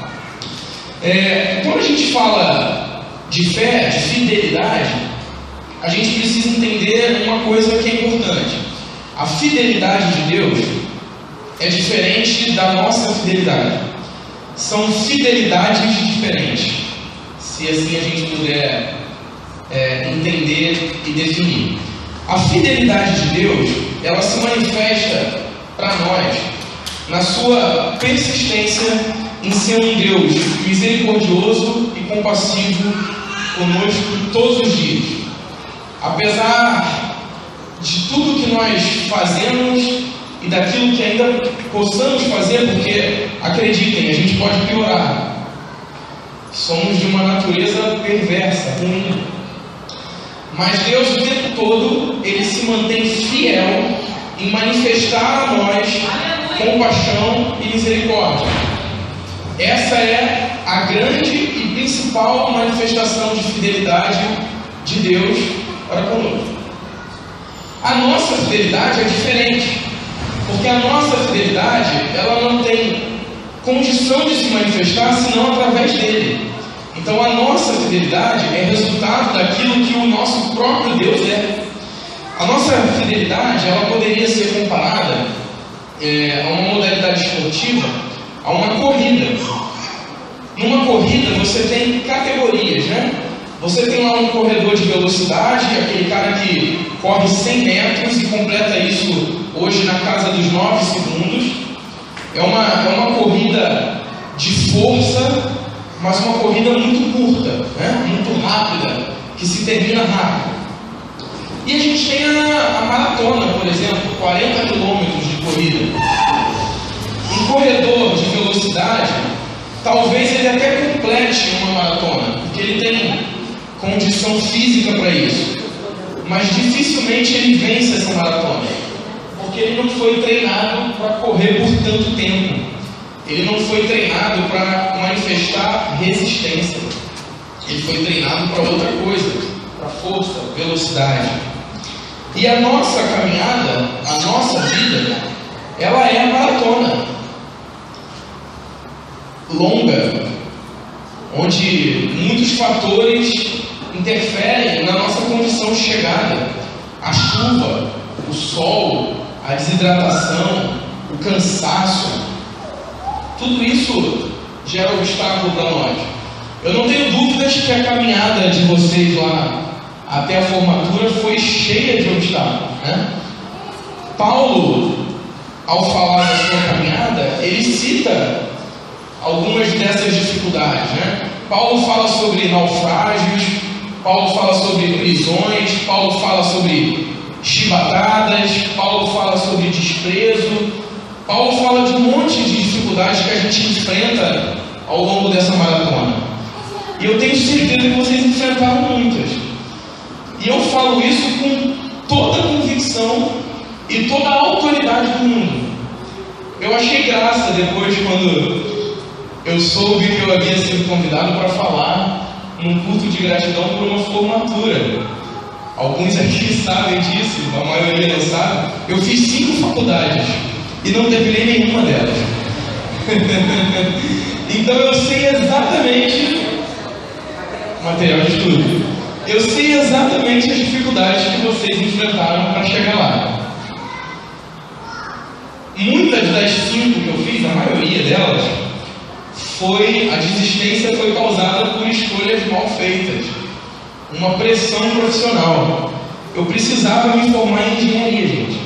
Quando a gente fala de fé, de fidelidade, a gente precisa entender uma coisa que é importante. A fidelidade de Deus é diferente da nossa fidelidade. São fidelidades diferentes, se assim a gente puder entender e definir. A fidelidade de Deus, ela se manifesta para nós na sua persistência em ser um Deus misericordioso e compassivo conosco todos os dias. Apesar de tudo que nós fazemos e daquilo que ainda possamos fazer, porque, acreditem, a gente pode piorar. Somos de uma natureza perversa, ruim. Mas Deus, o tempo todo, Ele se mantém fiel em manifestar a nós compaixão e misericórdia. Essa é a grande e principal manifestação de fidelidade de Deus para conosco. A nossa fidelidade é diferente, porque a nossa fidelidade, ela não tem condição de se manifestar senão através dele. Então a nossa fidelidade é resultado daquilo que o nosso próprio Deus é. A nossa fidelidade, ela poderia ser comparada a uma modalidade esportiva, a uma corrida. Numa corrida você tem categorias, né? Você tem lá um corredor de velocidade, aquele cara que corre 100 metros e completa isso hoje na casa dos 9 segundos. É uma corrida de força, mas uma corrida muito curta, né? Muito rápida, que se termina rápido. E a gente tem a maratona, por exemplo, 40 quilômetros de corrida. Um corredor de velocidade, talvez ele até complete uma maratona, porque ele tem condição física para isso. Mas dificilmente ele vence essa maratona, porque ele não foi treinado para correr por tanto tempo. Ele não foi treinado para manifestar resistência. Ele foi treinado para outra coisa, para força, velocidade. E a nossa caminhada, a nossa vida, ela é a maratona longa, onde muitos fatores interferem na nossa condição de chegada. A chuva, o sol, a desidratação, o cansaço, tudo isso gera obstáculo para nós. Eu não tenho dúvidas que a caminhada de vocês lá até a formatura foi cheia de obstáculos, né? Paulo, ao falar da sua caminhada, ele cita algumas dessas dificuldades, né? Paulo fala sobre naufrágios, Paulo fala sobre prisões, Paulo fala sobre chibatadas, Paulo fala sobre desprezo, Paulo fala de um monte de dificuldades que a gente enfrenta ao longo dessa maratona. E eu tenho certeza que vocês enfrentaram muitas. E eu falo isso com toda a convicção e toda a autoridade do mundo. Eu achei graça depois quando eu soube que eu havia sido convidado para falar num culto de gratidão por uma formatura. Alguns aqui sabem disso, a maioria não sabe. Eu fiz 5 faculdades e não terminei nenhuma delas. Então eu sei exatamente material de estudo. Eu sei exatamente as dificuldades que vocês enfrentaram para chegar lá. Muitas das 5 que eu fiz, a maioria delas, a desistência foi causada por escolhas mal feitas, uma pressão profissional. Eu precisava me formar em engenharia, gente.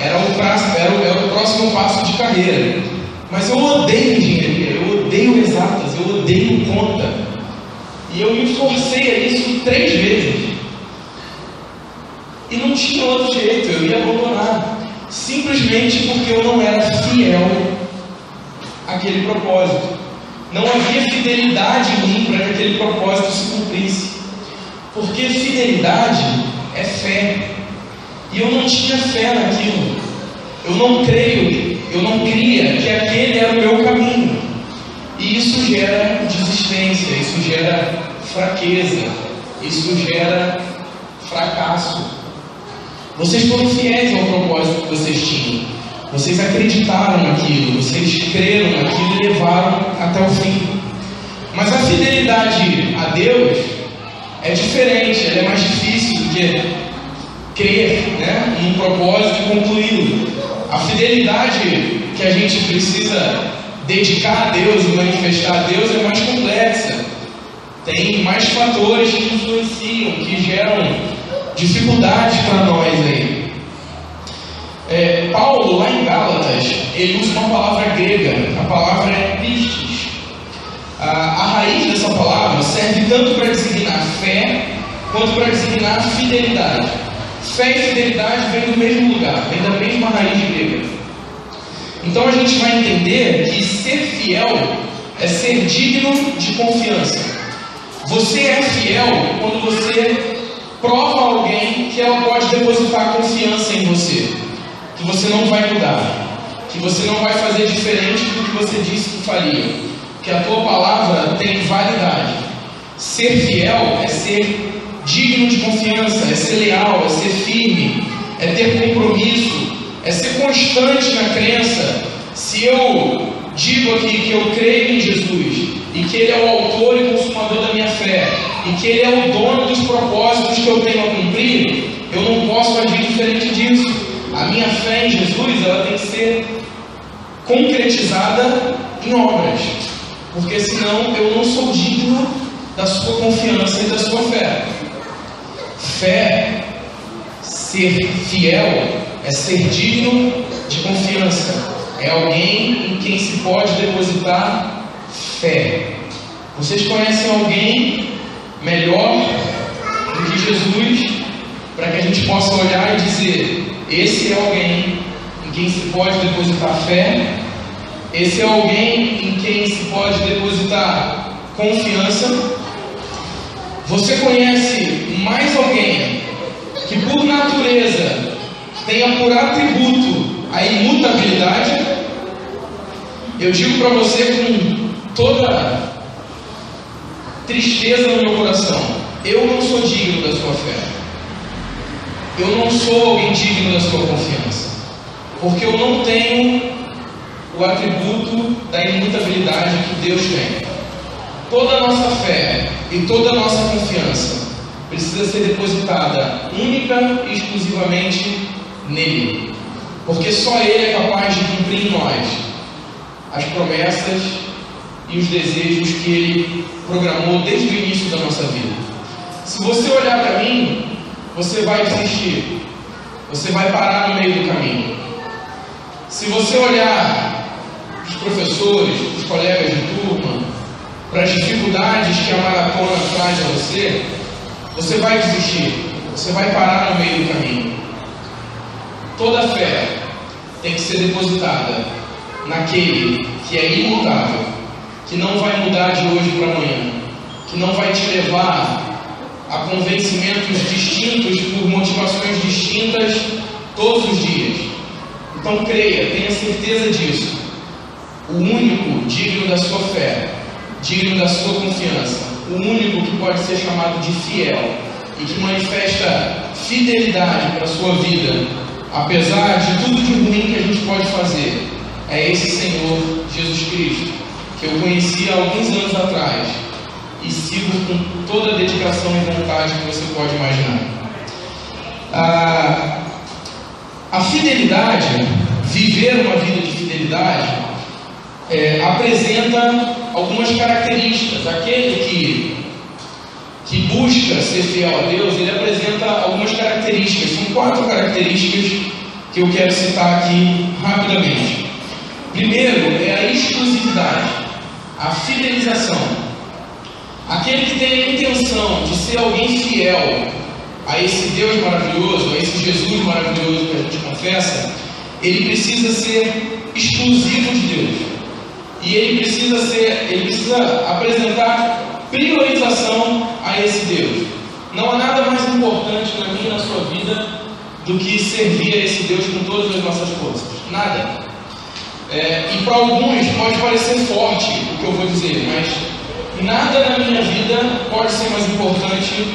Era o próximo passo de carreira. Mas eu odeio engenharia, eu odeio exatas, eu odeio conta. E eu me forcei a isso 3 vezes. E não tinha outro jeito, eu ia abandonar. Simplesmente porque eu não era fiel àquele propósito. Não havia fidelidade em mim para que aquele propósito se cumprisse. Porque fidelidade é fé. E eu não tinha fé naquilo. Eu não cria que aquele era o meu caminho. E isso gera desistência, isso gera fraqueza, isso gera fracasso. Vocês foram fiéis ao propósito que vocês tinham. Vocês acreditaram naquilo, vocês creram naquilo e levaram até o fim. Mas a fidelidade a Deus é diferente, ela é mais difícil do que crer, né, num propósito e concluí-lo. A fidelidade que a gente precisa dedicar a Deus e manifestar a Deus é mais complexa. Tem mais fatores que influenciam, que geram dificuldades para nós aí. Paulo, lá em Gálatas, ele usa uma palavra grega, a palavra é pistis. A raiz dessa palavra serve tanto para designar fé, quanto para designar fidelidade. Fé e fidelidade vêm do mesmo lugar, vêm da mesma raiz grega. Então a gente vai entender que ser fiel é ser digno de confiança. Você é fiel quando você prova a alguém que ela pode depositar confiança em você, que você não vai mudar, que você não vai fazer diferente do que você disse que faria, que a tua palavra tem validade. Ser fiel é ser digno de confiança, é ser leal, é ser firme, é ter compromisso, é ser constante na crença. Se eu digo aqui que eu creio em Jesus e que Ele é o autor e consumador da minha fé e que Ele é o dono dos propósitos que eu tenho a cumprir, eu não posso agir diferente disso. A minha fé em Jesus, ela tem que ser concretizada em obras, porque senão eu não sou digno da sua confiança e da sua fé. Fé, ser fiel, é ser digno de confiança. É alguém em quem se pode depositar fé. Vocês conhecem alguém melhor do que Jesus para que a gente possa olhar e dizer: esse é alguém em quem se pode depositar fé, esse é alguém em quem se pode depositar confiança? Você conhece mais alguém que por natureza tenha por atributo a imutabilidade? Eu digo para você com toda tristeza no meu coração: eu não sou digno da sua fé. Eu não sou alguém digno da sua confiança, porque eu não tenho o atributo da imutabilidade que Deus tem. Toda a nossa fé e toda a nossa confiança precisa ser depositada única e exclusivamente nele, porque só Ele é capaz de cumprir em nós as promessas e os desejos que Ele programou desde o início da nossa vida. Se você olhar para mim, você vai desistir, você vai parar no meio do caminho. Se você olhar para os professores, para os colegas de turma, para as dificuldades que a maratona traz a você, você vai desistir, você vai parar no meio do caminho. Toda fé tem que ser depositada naquele que é imutável, que não vai mudar de hoje para amanhã, que não vai te levar a a convencimentos distintos por motivações distintas todos os dias. Então creia, tenha certeza disso. O único digno da sua fé, digno da sua confiança, o único que pode ser chamado de fiel e que manifesta fidelidade para a sua vida, apesar de tudo de ruim que a gente pode fazer, é esse Senhor Jesus Cristo, que eu conheci há alguns anos atrás e sigo com toda a dedicação e vontade que você pode imaginar. A fidelidade, viver uma vida de fidelidade, apresenta algumas características. Aquele que busca ser fiel a Deus, ele apresenta algumas características. São 4 características que eu quero citar aqui rapidamente. Primeiro é a exclusividade, a fidelização. Aquele que tem a intenção de ser alguém fiel a esse Deus maravilhoso, a esse Jesus maravilhoso que a gente confessa, ele precisa ser exclusivo de Deus. E ele precisa apresentar priorização a esse Deus. Não há nada mais importante na minha e na sua vida do que servir a esse Deus com todas as nossas forças. Nada. E para alguns pode parecer forte o que eu vou dizer, mas nada na minha vida pode ser mais importante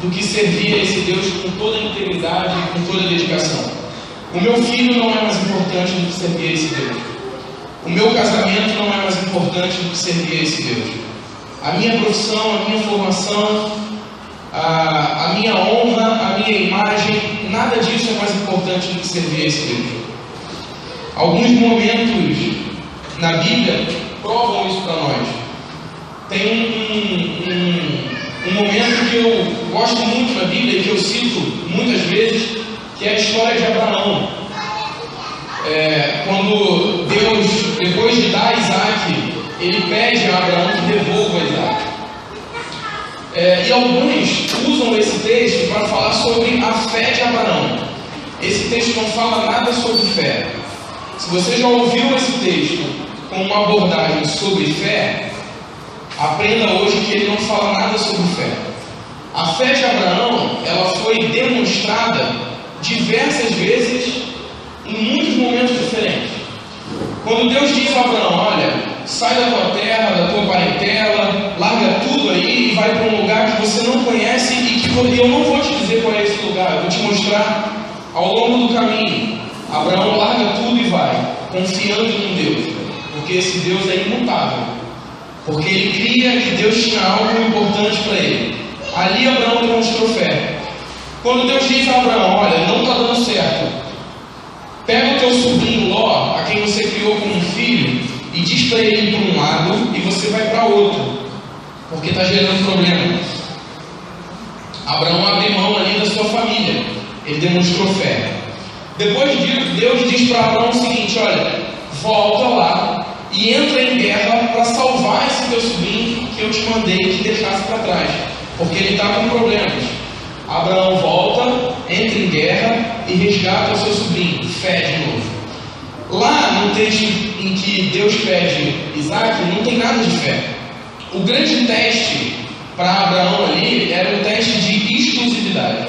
do que servir a esse Deus com toda a integridade e com toda a dedicação. O meu filho não é mais importante do que servir a esse Deus. O meu casamento não é mais importante do que servir a esse Deus. A minha profissão, a minha formação, a minha honra, a minha imagem, nada disso é mais importante do que servir a esse Deus. Alguns momentos na Bíblia provam isso para nós. Tem um momento que eu gosto muito na Bíblia e que eu cito muitas vezes, que é a história de Abraão. Quando Deus, depois de dar Isaac, ele pede a Abraão que devolva Isaac. E alguns usam esse texto para falar sobre a fé de Abraão. Esse texto não fala nada sobre fé. Se você já ouviu esse texto com uma abordagem sobre fé, aprenda hoje que ele não fala nada sobre fé. A fé de Abraão, ela foi demonstrada diversas vezes em muitos momentos diferentes. Quando Deus diz a Abraão, olha, sai da tua terra, da tua parentela, larga tudo aí e vai para um lugar que você não conhece e que eu não vou te dizer qual é esse lugar, eu vou te mostrar ao longo do caminho. Abraão larga tudo e vai, confiando em Deus, porque esse Deus é imutável, porque ele cria que Deus tinha algo importante para ele. Ali Abraão demonstrou fé. Quando Deus diz a Abraão, olha, não está dando certo, pega o teu sobrinho Ló, a quem você criou como um filho, e diz para ele ir para um lado e você vai para outro, porque está gerando problema. Abraão abre mão ali da sua família, ele demonstrou fé. Depois Deus diz para Abraão o seguinte, olha, volta lá e entra em guerra para salvar esse teu sobrinho que eu te mandei que deixasse para trás, porque ele está com problemas. Abraão volta, entra em guerra e resgata o seu sobrinho, fé de novo. Lá no texto em que Deus pede Isaac, não tem nada de fé. O grande teste para Abraão ali era um teste de exclusividade.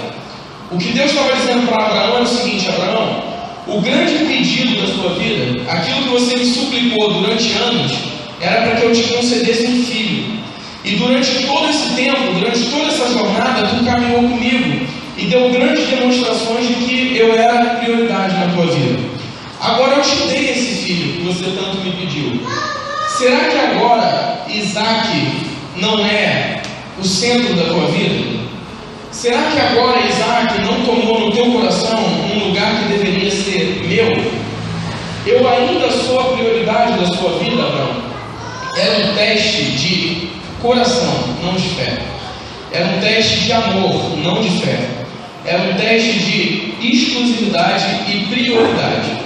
O que Deus estava dizendo para Abraão é o seguinte, Abraão, o grande pedido da sua vida, aquilo que você me suplicou durante anos, era para que eu te concedesse um filho. E durante todo esse tempo, durante toda essa jornada, tu caminhou comigo e deu grandes demonstrações de que eu era a prioridade na tua vida. Agora eu te dei esse filho que você tanto me pediu. Será que agora Isaac não é o centro da tua vida? Será que agora Isaac não tomou no teu coração um lugar que deveria ser meu? Eu ainda sou a prioridade da sua vida, Abraão? Era um teste de coração, não de fé. Era um teste de amor, não de fé. Era um teste de exclusividade e prioridade.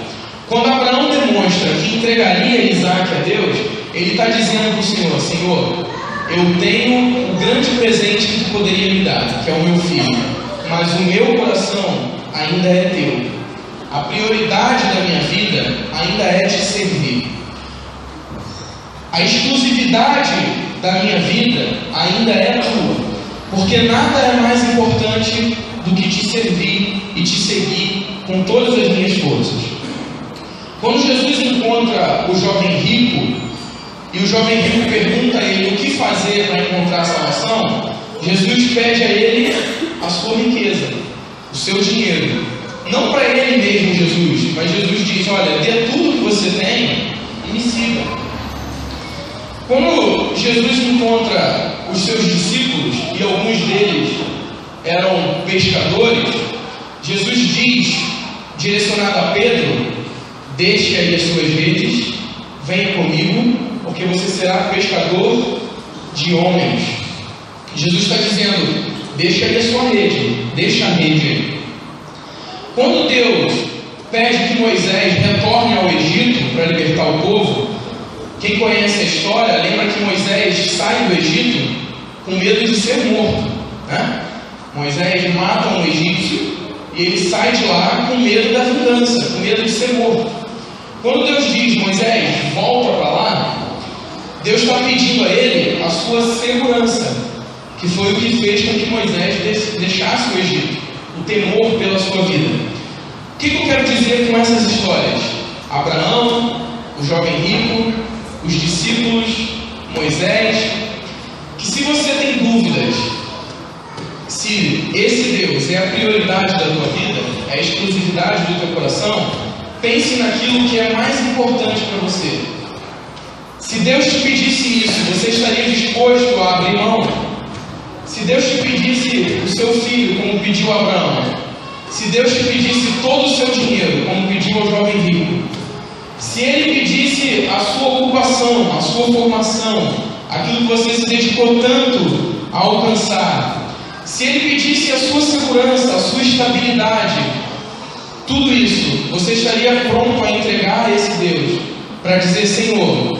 Quando Abraão demonstra que entregaria Isaac a Deus, ele está dizendo para o Senhor, Senhor, eu tenho o grande presente que tu poderia me dar, que é o meu filho, mas o meu coração ainda é teu. A prioridade da minha vida ainda é te servir. A exclusividade da minha vida ainda é tua. Porque nada é mais importante do que te servir e te seguir com todas as minhas forças. Quando Jesus encontra o jovem rico, e o jovem rico pergunta a ele o que fazer para encontrar a salvação, Jesus pede a ele a sua riqueza, o seu dinheiro. Não para ele mesmo, Jesus, mas Jesus diz: olha, dê tudo que você tem e me siga. Quando Jesus encontra os seus discípulos, e alguns deles eram pescadores, Jesus diz, direcionado a Pedro: deixe aí as suas redes, venha comigo, porque você será pescador de homens. Jesus está dizendo: deixa aí a sua rede, deixa a rede aí. Quando Deus pede que Moisés retorne ao Egito para libertar o povo, quem conhece a história lembra que Moisés sai do Egito com medo de ser morto, né? Moisés mata um egípcio e ele sai de lá com medo da vingança, com medo de ser morto. Quando Deus diz: Moisés, volta para lá, Deus está pedindo a ele a sua segurança, que foi o que fez com que Moisés deixasse o Egito, o temor pela sua vida. O que eu quero dizer com essas histórias? Abraão, o jovem rico, os discípulos, Moisés, que se você tem dúvidas se esse Deus é a prioridade da tua vida, é a exclusividade do teu coração, pense naquilo que é mais importante para você. Se Deus te pedisse isso, você estaria disposto a abrir mão? Se Deus te pedisse o seu filho, como pediu a Abraão, se Deus te pedisse todo o seu dinheiro, como pediu ao jovem rico, se Ele pedisse a sua ocupação, a sua formação, aquilo que você se dedicou tanto a alcançar, se Ele pedisse a sua segurança, a sua estabilidade, tudo isso, você estaria pronto a entregar a esse Deus, para dizer: Senhor,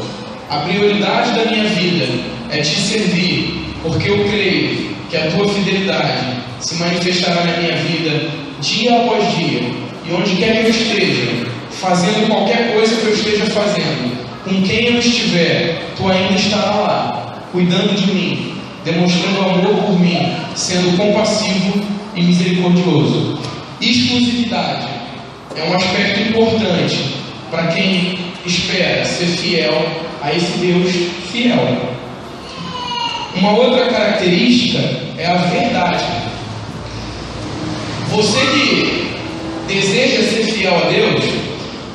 a prioridade da minha vida é te servir, porque eu creio que a tua fidelidade se manifestará na minha vida dia após dia, e onde quer que eu esteja, fazendo qualquer coisa que eu esteja fazendo, com quem eu estiver, tu ainda estará lá, cuidando de mim, demonstrando amor por mim, sendo compassivo e misericordioso. Exclusividade é um aspecto importante para quem espera ser fiel a esse Deus fiel. Uma outra característica é a verdade. Você que deseja ser fiel a Deus,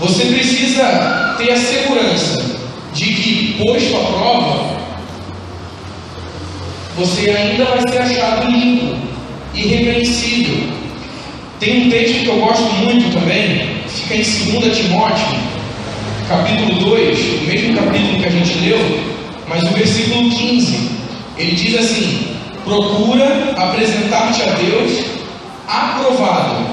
você precisa ter a segurança de que, posto à prova, você ainda vai ser achado limpo, irrepreensível. Tem um texto que eu gosto muito também, fica em 2 Timóteo, capítulo 2, o mesmo capítulo que a gente leu, mas o versículo 15, ele diz assim: procura apresentar-te a Deus aprovado,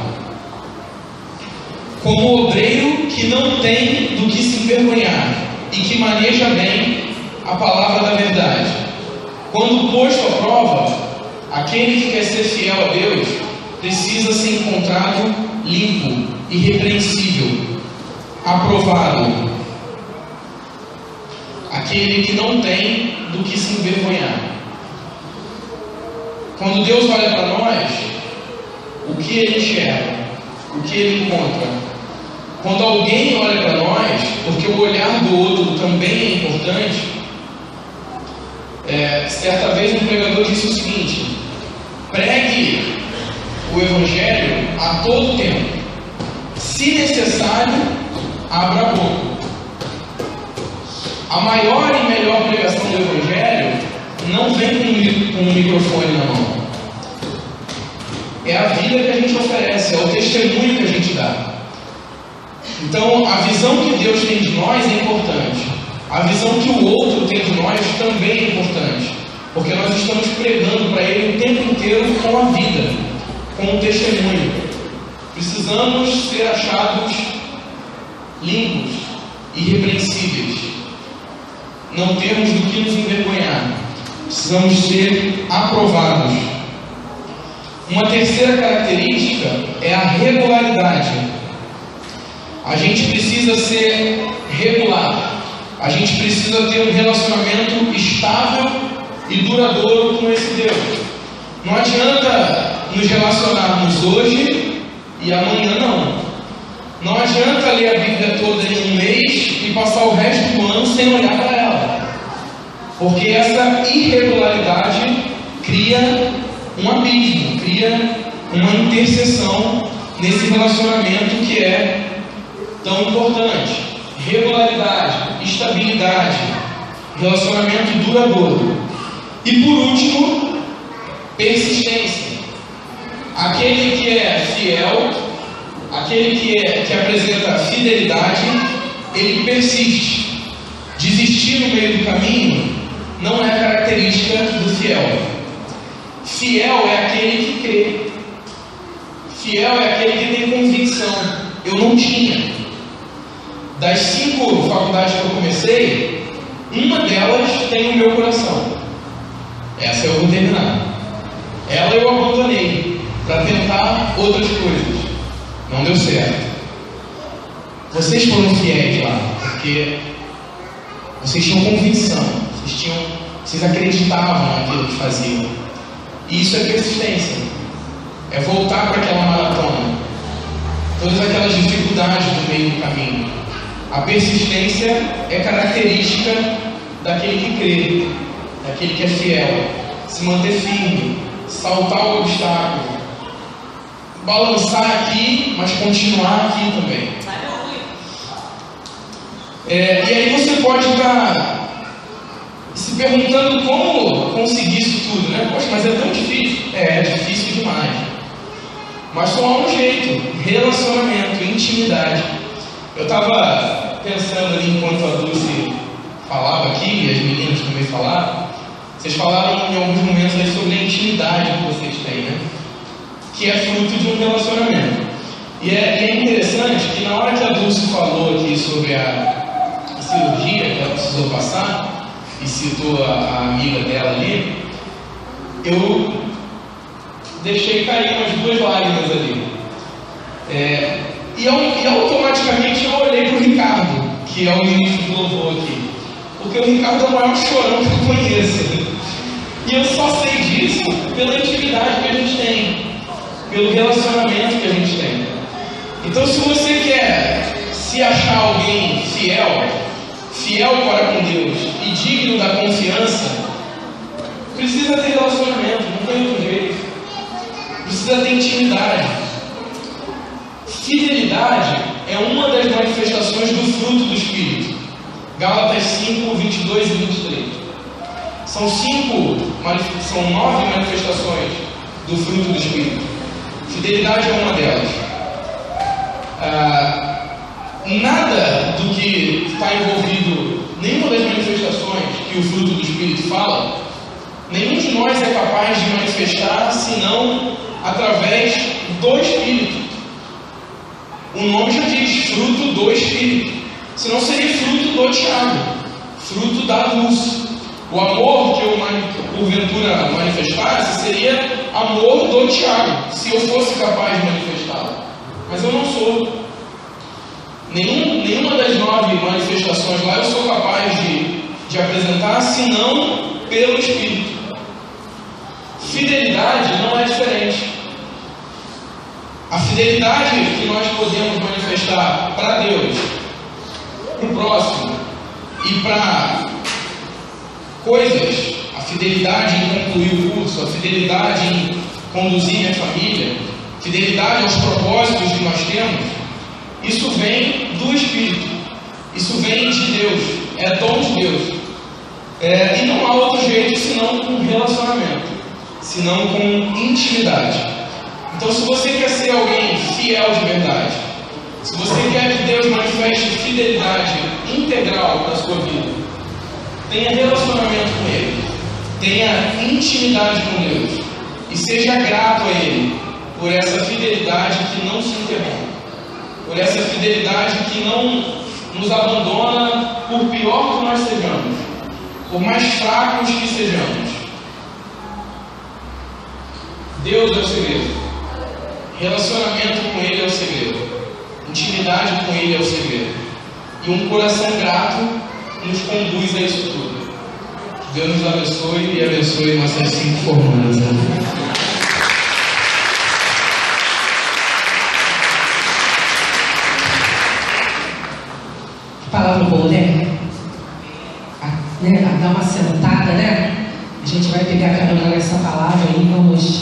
como obreiro que não tem do que se envergonhar e que maneja bem a palavra da verdade. Quando posto à prova, aquele que quer ser fiel a Deus precisa ser encontrado limpo, irrepreensível, aprovado. Aquele que não tem do que se envergonhar. Quando Deus olha para nós, o que Ele enxerga? O que Ele encontra? Quando alguém olha para nós, porque o olhar do outro também é importante, certa vez um pregador disse o seguinte: pregue o Evangelho a todo tempo. Se necessário, abra a boca. A maior e melhor pregação do Evangelho não vem com um microfone na mão. É a vida que a gente oferece, é o testemunho que a gente dá. Então, a visão que Deus tem de nós é importante. A visão que o outro tem de nós também é importante. Porque nós estamos pregando para Ele o tempo inteiro com a vida, com o testemunho. Precisamos ser achados limpos, irrepreensíveis. Não temos do que nos envergonhar. Precisamos ser aprovados. Uma terceira característica é a regularidade. A gente precisa ser regular. A gente precisa ter um relacionamento estável e duradouro com esse Deus. Não adianta nos relacionarmos hoje e amanhã não. Não adianta ler a Bíblia toda em um mês e passar o resto do ano sem olhar para ela. Porque essa irregularidade cria um abismo, cria uma interseção nesse relacionamento que é tão importante. Regularidade, estabilidade, relacionamento duradouro. E por último, persistência. Aquele que é fiel, aquele que apresenta fidelidade, ele persiste. Desistir no meio do caminho não é característica do fiel. Fiel é aquele que crê. Fiel é aquele que tem convicção. Eu não tinha. Das 5 faculdades que eu comecei, uma delas tem o meu coração. Essa eu vou terminar. Ela eu abandonei para tentar outras coisas. Não deu certo. Vocês foram fiéis lá, porque vocês tinham convicção, vocês acreditavam naquilo que faziam. E isso é persistência. É voltar para aquela maratona. Todas aquelas dificuldades do meio do caminho. A persistência é característica daquele que crê, daquele que é fiel. Se manter firme, saltar o obstáculo, balançar aqui, mas continuar aqui também. E aí você pode estar se perguntando como conseguir isso tudo, né? Poxa, mas é tão difícil. É difícil demais. Mas só há um jeito: relacionamento, intimidade. Eu estava pensando ali enquanto a Dulce falava aqui, e as meninas também falaram. Vocês falaram em alguns momentos aí sobre a intimidade que vocês têm, né? Que é fruto de um relacionamento. E é interessante que na hora que a Dulce falou aqui sobre a cirurgia que ela precisou passar, e citou a amiga dela ali, eu deixei cair umas 2 lágrimas ali. E automaticamente eu olhei para o Ricardo, que é o ministro do louvor aqui. Porque o Ricardo é o maior chorão que eu conheço. E eu só sei disso pela intimidade que a gente tem, pelo relacionamento que a gente tem. Então, se você quer se achar alguém fiel para com Deus e digno da confiança, precisa ter relacionamento, não tem outro jeito. Precisa ter intimidade. Fidelidade é uma das manifestações do fruto do Espírito. Gálatas 5, 22 e 23. São 9 manifestações do fruto do Espírito. Fidelidade é uma delas. Nada do que está envolvido, nenhuma das manifestações que o fruto do Espírito fala, nenhum de nós é capaz de manifestar senão através do Espírito. O nome já diz, fruto do Espírito. Senão seria fruto do Tiago, fruto da luz. O amor que eu porventura manifestasse seria amor do Tiago, se eu fosse capaz de manifestá-lo. Mas eu não sou. Nenhuma das 9 manifestações lá eu sou capaz de apresentar, senão pelo Espírito. Fidelidade não é diferente. A fidelidade que nós podemos manifestar para Deus, para o próximo e para coisas, a fidelidade em concluir o curso, a fidelidade em conduzir minha família, fidelidade aos propósitos que nós temos, isso vem do Espírito, isso vem de Deus, é dom de Deus. E não há outro jeito senão com relacionamento, senão com intimidade. Então, se você quer ser alguém fiel de verdade, se você quer que Deus manifeste fidelidade integral para a sua vida, tenha relacionamento com Ele, tenha intimidade com Deus e seja grato a Ele por essa fidelidade que não se interrompe, por essa fidelidade que não nos abandona, por pior que nós sejamos, por mais fracos que sejamos. Deus é o segredo. Relacionamento com Ele é o segredo. Intimidade com Ele é o segredo. E um coração grato nos conduz a isso tudo. Que Deus nos abençoe e abençoe nossas 5 formandas. palavra boa, né? Dar uma sentada, né? A gente vai pegar carona nessa palavra aí, vamos.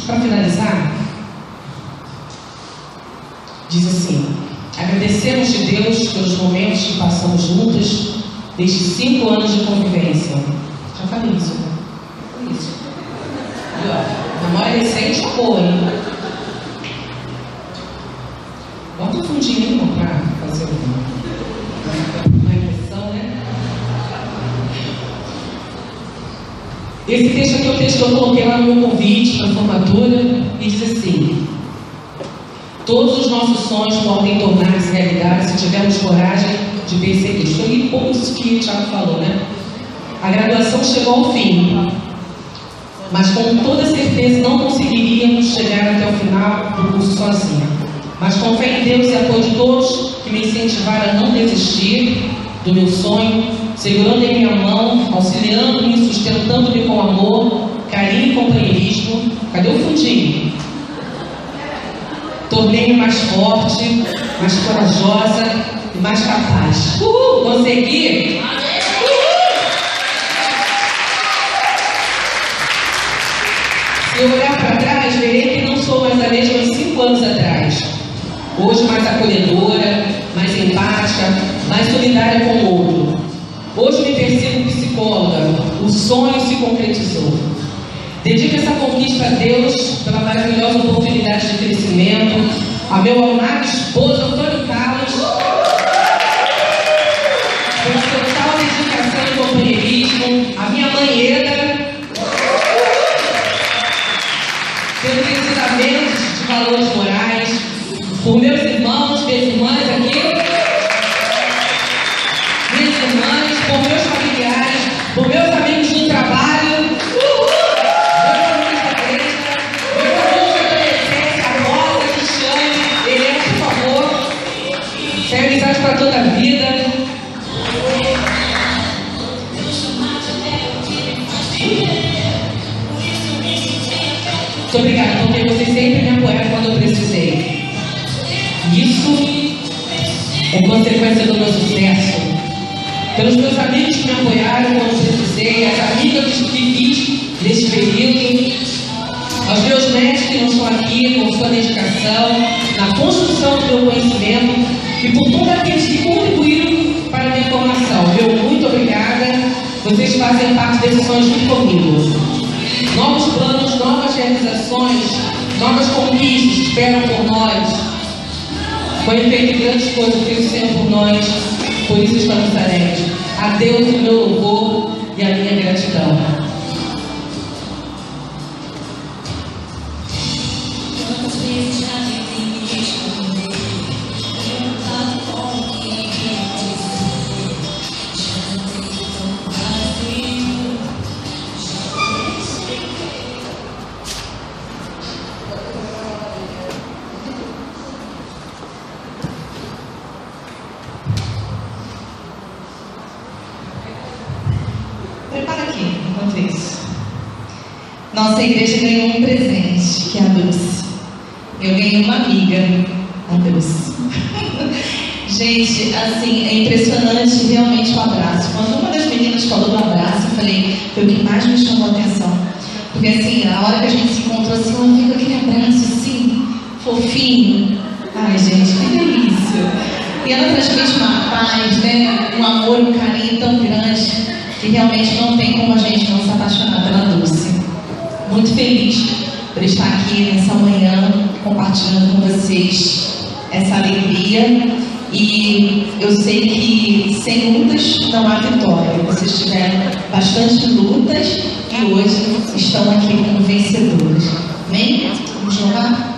Para finalizar, diz assim: agradecemos de Deus pelos momentos que passamos juntas destes 5 anos de convivência. Já falei isso, né? Isso. E, ó, memória recente é boa, hein? Bota um fundinho, irmão, para fazer uma impressão, né? Esse texto aqui é o texto que eu coloquei lá no meu convite para a formatura e diz assim: todos os nossos sonhos podem tornar-se realidade se tivermos coragem de perseguir. Foi um pouco isso que o Thiago falou, né? A graduação chegou ao fim, mas com toda certeza não conseguiríamos chegar até o final do curso sozinha. Mas com fé em Deus e apoio de todos que me incentivaram a não desistir do meu sonho, segurando em minha mão, auxiliando-me, sustentando-me com amor, carinho e companheirismo. Cadê o fundinho? Tornei-me mais forte, mais corajosa e mais capaz. Consegui! Se eu olhar para trás, verei que não sou mais a mesma de 5 anos atrás. Hoje mais acolhedora, mais empática, mais solidária com o outro. Hoje me percebo psicóloga. O sonho se concretizou. Dedico essa conquista a Deus pela maravilhosa oportunidade de crescimento, a meu amado esposo Antônio Carlos, pela total dedicação e companheirismo, a minha mãe Eda, pelos ensinamentos de valores morais, por meus irmãos, minhas irmãs aqui, minhas irmãs, por meus familiares, por meus amigos do trabalho, meus amigos da igreja, meus amigos da adolescência, a Rosa, a Cristiane, Helena, por favor. Sem amizade para toda a vida. Muito obrigada, porque vocês sempre me apoiaram quando eu precisei. Isso é consequência do meu sucesso. Pelos meus amigos que me apoiaram quando precisei, as amigas que fiz nesse período, aos meus mestres que não estão aqui, com sua dedicação, na construção do meu conhecimento e por todos aqueles que contribuíram para a minha formação. Meu muito obrigada. Vocês fazem parte desses sonhos junto comigo. Novos planos, novas realizações, novas conquistas esperam por nós. Foi feito grandes coisas que o Senhor por nós, por isso estamos alegres. A Deus o meu louvor e a minha gratidão. Prepara aqui, enquanto isso. Nossa igreja ganhou um presente, que é a Dulce. Eu ganhei uma amiga, a Dulce. Gente, assim, é impressionante realmente o abraço. Quando uma das meninas falou do abraço, eu falei, foi o que mais me chamou a atenção. Porque assim, a hora que a gente se encontrou assim, ela veio com aquele abraço assim, fofinho. Ai, gente, que delícia. E ela transmite uma paz, né? Um amor, um carinho tão grande, que realmente não tem como a gente não se apaixonar pela Dulce. Muito feliz por estar aqui nessa manhã, compartilhando com vocês essa alegria. E eu sei que sem lutas não há vitória. Vocês tiveram bastante lutas e hoje estão aqui como vencedores. Amém? Vamos louvar?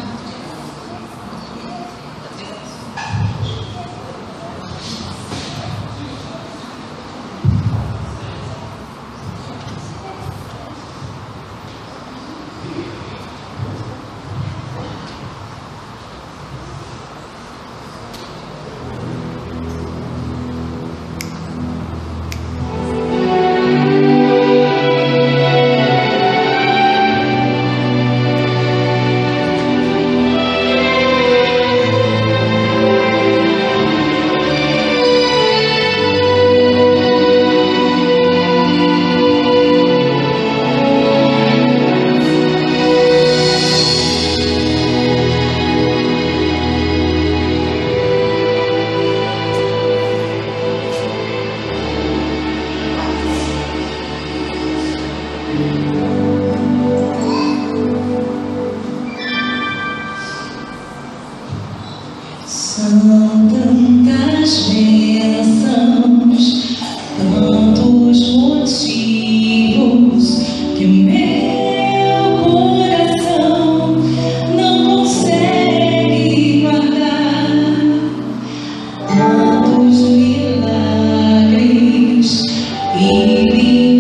São tantas bênçãos, tantos motivos que meu coração não consegue guardar. Tantos milagres e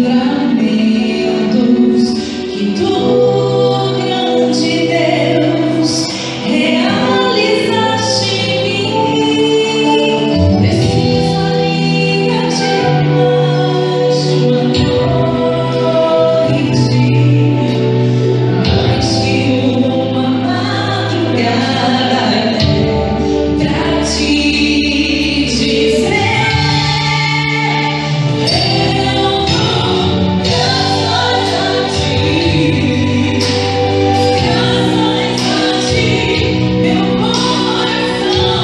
livramentos que tu, grande Deus, realizaste em mim. Preciso ainda de mais uma noite, mais que uma madrugada, pra te dizer: eu dou graças a ti, meu coração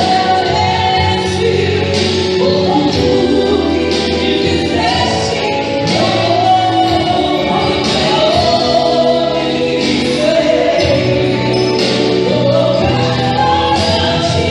agradece por tudo que me fizeste. Eu louvo teu nome sempre, dou graças a ti.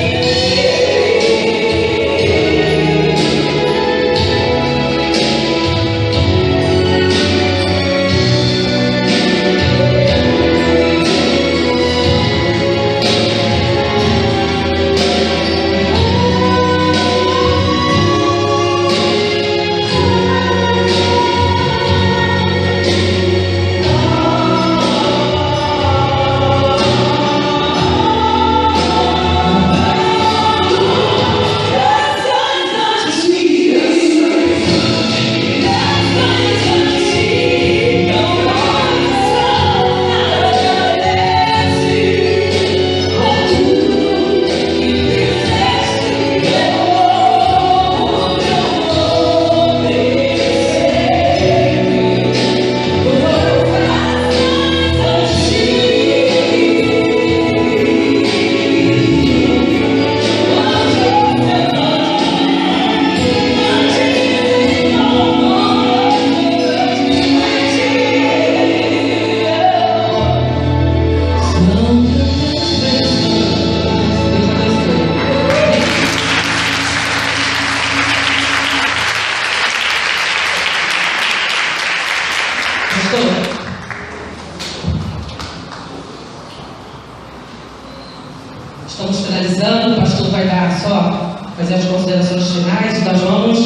Estamos finalizando, o pastor vai dar só, fazer as considerações finais e nós vamos,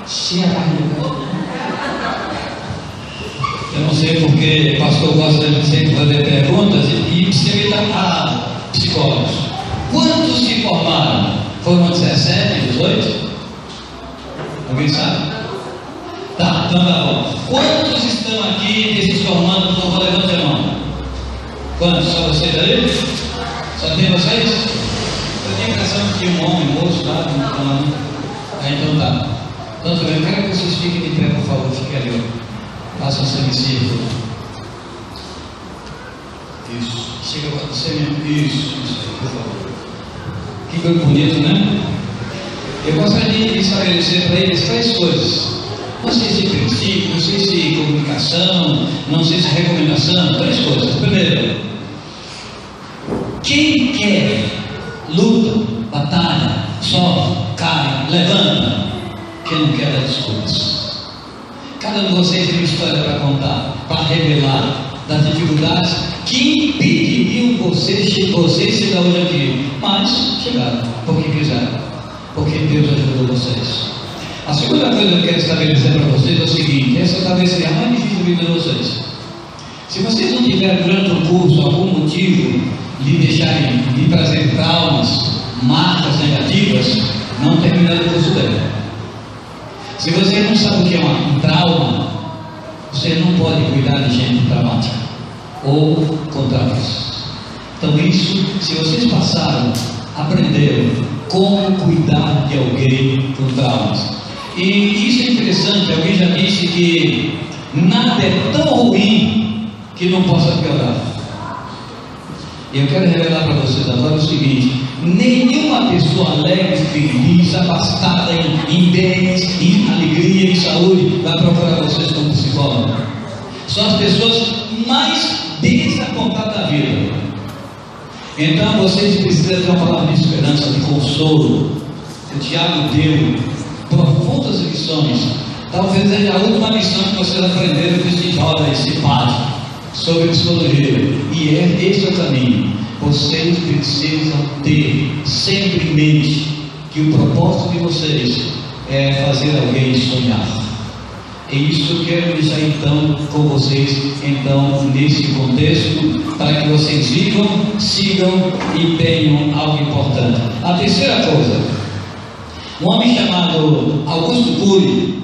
encher a barriga. Eu não sei porque o pastor gosta de sempre fazer perguntas e precisa imitar psicólogos. Quantos se formaram? Foram 17, 18? Alguém sabe? Tá, então tá bom. Quantos estão aqui desses formandos? Por favor, levante a mão. Quantos? Só vocês aí? Só tem vocês? Eu tenho a impressão que um homem, moço, lá, não está lá. Então tá. Então, eu quero que vocês fiquem de pé, por favor, fiquem ali, ó. Faça um semicírculo. Isso. Chega para você mesmo. Isso aí, por favor. Que coisa bonito, né? Eu gostaria de estabelecer para eles 3 coisas. Não sei se princípio, não sei se comunicação, não sei se recomendação, 3 coisas. Primeiro, quem quer, luta, batalha, sofre, cai, levanta. Quem não quer dar desculpas. Cada um de vocês tem uma história para contar, para revelar das dificuldades que impediriam vocês chegar hoje aqui. Mas chegaram, porque quiseram, porque Deus ajudou vocês. A segunda coisa que eu quero estabelecer para vocês é o seguinte: essa talvez seja a mais difícil da vida de vocês. Se vocês não tiverem durante o curso algum motivo de deixarem, de trazer traumas, marcas negativas, não terminaram o curso bem. Se você não sabe o que é um trauma, você não pode cuidar de gente traumática ou com traumas. Então isso, se vocês passaram, aprenderam como cuidar de alguém com traumas. E isso é interessante, alguém já disse que nada é tão ruim que não possa piorar. Eu quero revelar para vocês agora o seguinte: nenhuma pessoa alegre, feliz, abastada em bens, em alegria, em saúde, vai procurar vocês como psicólogo. São as pessoas mais desapontadas da vida. Então vocês precisam ter uma palavra de esperança, de consolo. O Tiago deu profundas lições. Talvez seja a última lição que vocês aprenderam desse jovem, esse padre, sobre psicologia. E esse é o caminho. Vocês precisam ter sempre em mente que o propósito de vocês é fazer alguém sonhar. É isso que eu quero deixar então com vocês, então, nesse contexto, para que vocês vivam, sigam e tenham algo importante. A terceira coisa, um homem chamado Augusto Cury,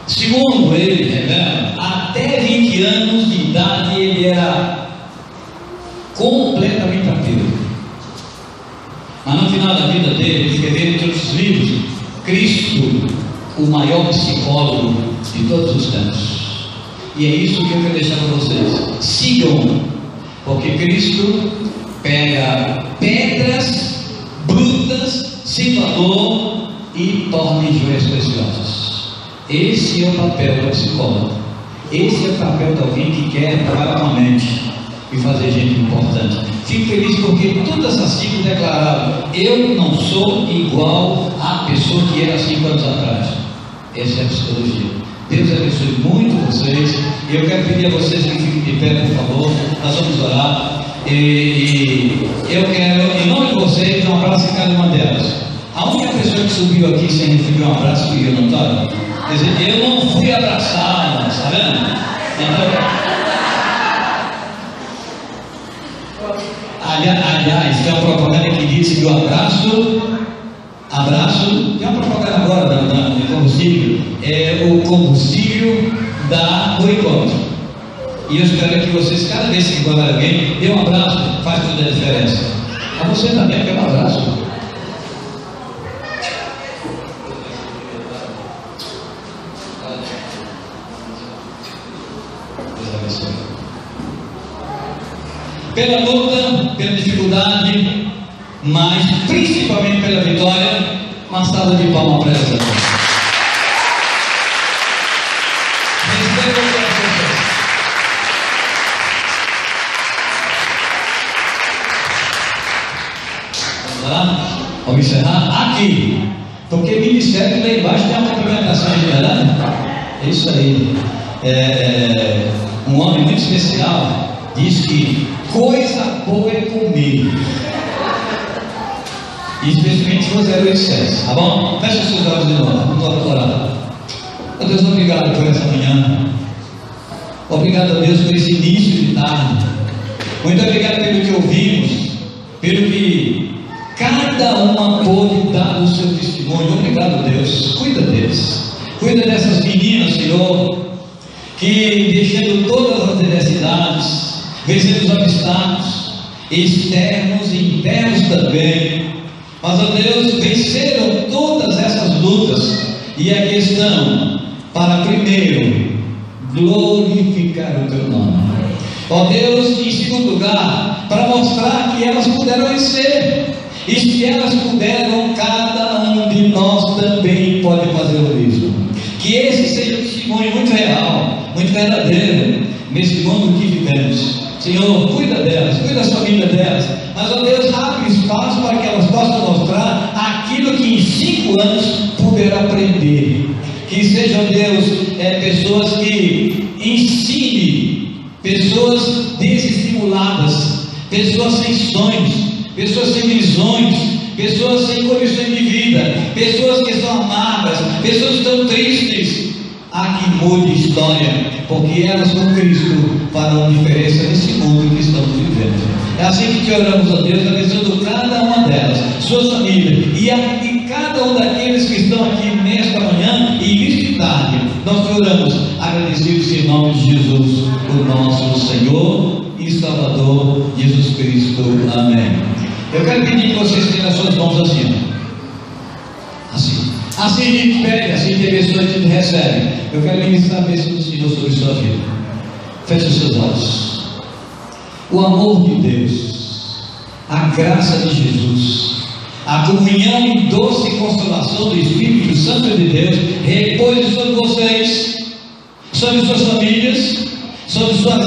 segundo ele revela, até 20 anos de idade ele era completamente ateu. Mas no final da vida dele, ele escreveu entre os livros Cristo, o maior psicólogo de todos os tempos. E é isso que eu quero deixar para vocês. Sigam, porque Cristo pega pedras brutas, sem valor, e torna em joias preciosas. Esse é o papel do psicólogo. Esse é o papel de alguém que quer trabalhar com a mente e fazer gente importante. Fico feliz porque todas as 5 declararam: eu não sou igual à pessoa que era 5 anos atrás. Essa é a psicologia. Deus abençoe muito vocês. Eu quero pedir a vocês que fiquem de pé, por favor. Nós vamos orar. E eu quero, em nome de vocês, dar um abraço em cada uma delas. A única pessoa que subiu aqui sem receber um abraço fui eu, não está? Quer dizer, eu não fui abraçado, está vendo? Então, aliás, tem uma propaganda que diz que o abraço, tem uma propaganda agora de combustível, é o combustível do encontro. E eu espero que vocês, cada vez que encontrar alguém, dê um abraço, faz toda a diferença. A você também quer um abraço? Pela luta, pela dificuldade, mas principalmente pela vitória, uma salva de palmas para elas. Vamos lá? Vamos encerrar aqui, porque ministério lá embaixo tem uma complementação de verdade. É isso aí. Um homem muito especial diz que coisa boa é comer, especialmente se você é o excesso, tá bom? Fecha os seus olhos de novo, vamos orar. Oh Deus, obrigado por essa manhã. Obrigado a Deus por esse início de tarde. Muito obrigado pelo que ouvimos, pelo que cada uma pôde dar o seu testemunho. Obrigado, Deus. Cuida deles. Cuida dessas meninas, Senhor, que deixando todas as adversidades, vencendo os obstáculos externos e internos também, mas, ó Deus, venceram todas essas lutas e aqui estão para primeiro glorificar o teu nome. Ó Deus, em segundo lugar, para mostrar que elas puderam vencer, E se elas puderam, cada um de nós também pode fazer o mesmo. Que esse seja um testemunho muito real, muito verdadeiro, nesse mundo que vivemos. Senhor, cuida delas, cuida da família delas. Mas, ó Deus, abre espaço para que elas possam mostrar aquilo que em 5 anos puderam aprender. Que sejam, Deus, pessoas que ensinem, pessoas desestimuladas, pessoas sem sonhos, pessoas sem visões, pessoas sem condições de vida, pessoas que estão amargas, pessoas que estão tristes. Há que mude história, porque elas com Cristo farão diferença nesse mundo que estamos vivendo. É assim que te oramos, a Deus, abençoando cada uma delas, suas famílias e cada um daqueles que estão aqui nesta manhã e nesta tarde. Nós te oramos, agradecidos em nome de Jesus, o nosso Senhor e Salvador Jesus Cristo. Amém. Eu quero pedir que vocês tenham as suas mãos assim, assim. Assim a gente pede, assim tem pessoas que a gente recebe. Eu quero ministrar a bênção do Senhor sobre sua vida. Feche os seus olhos. O amor de Deus, a graça de Jesus, a comunhão e doce consolação do Espírito Santo de Deus repouse sobre vocês, sobre suas famílias, sobre suas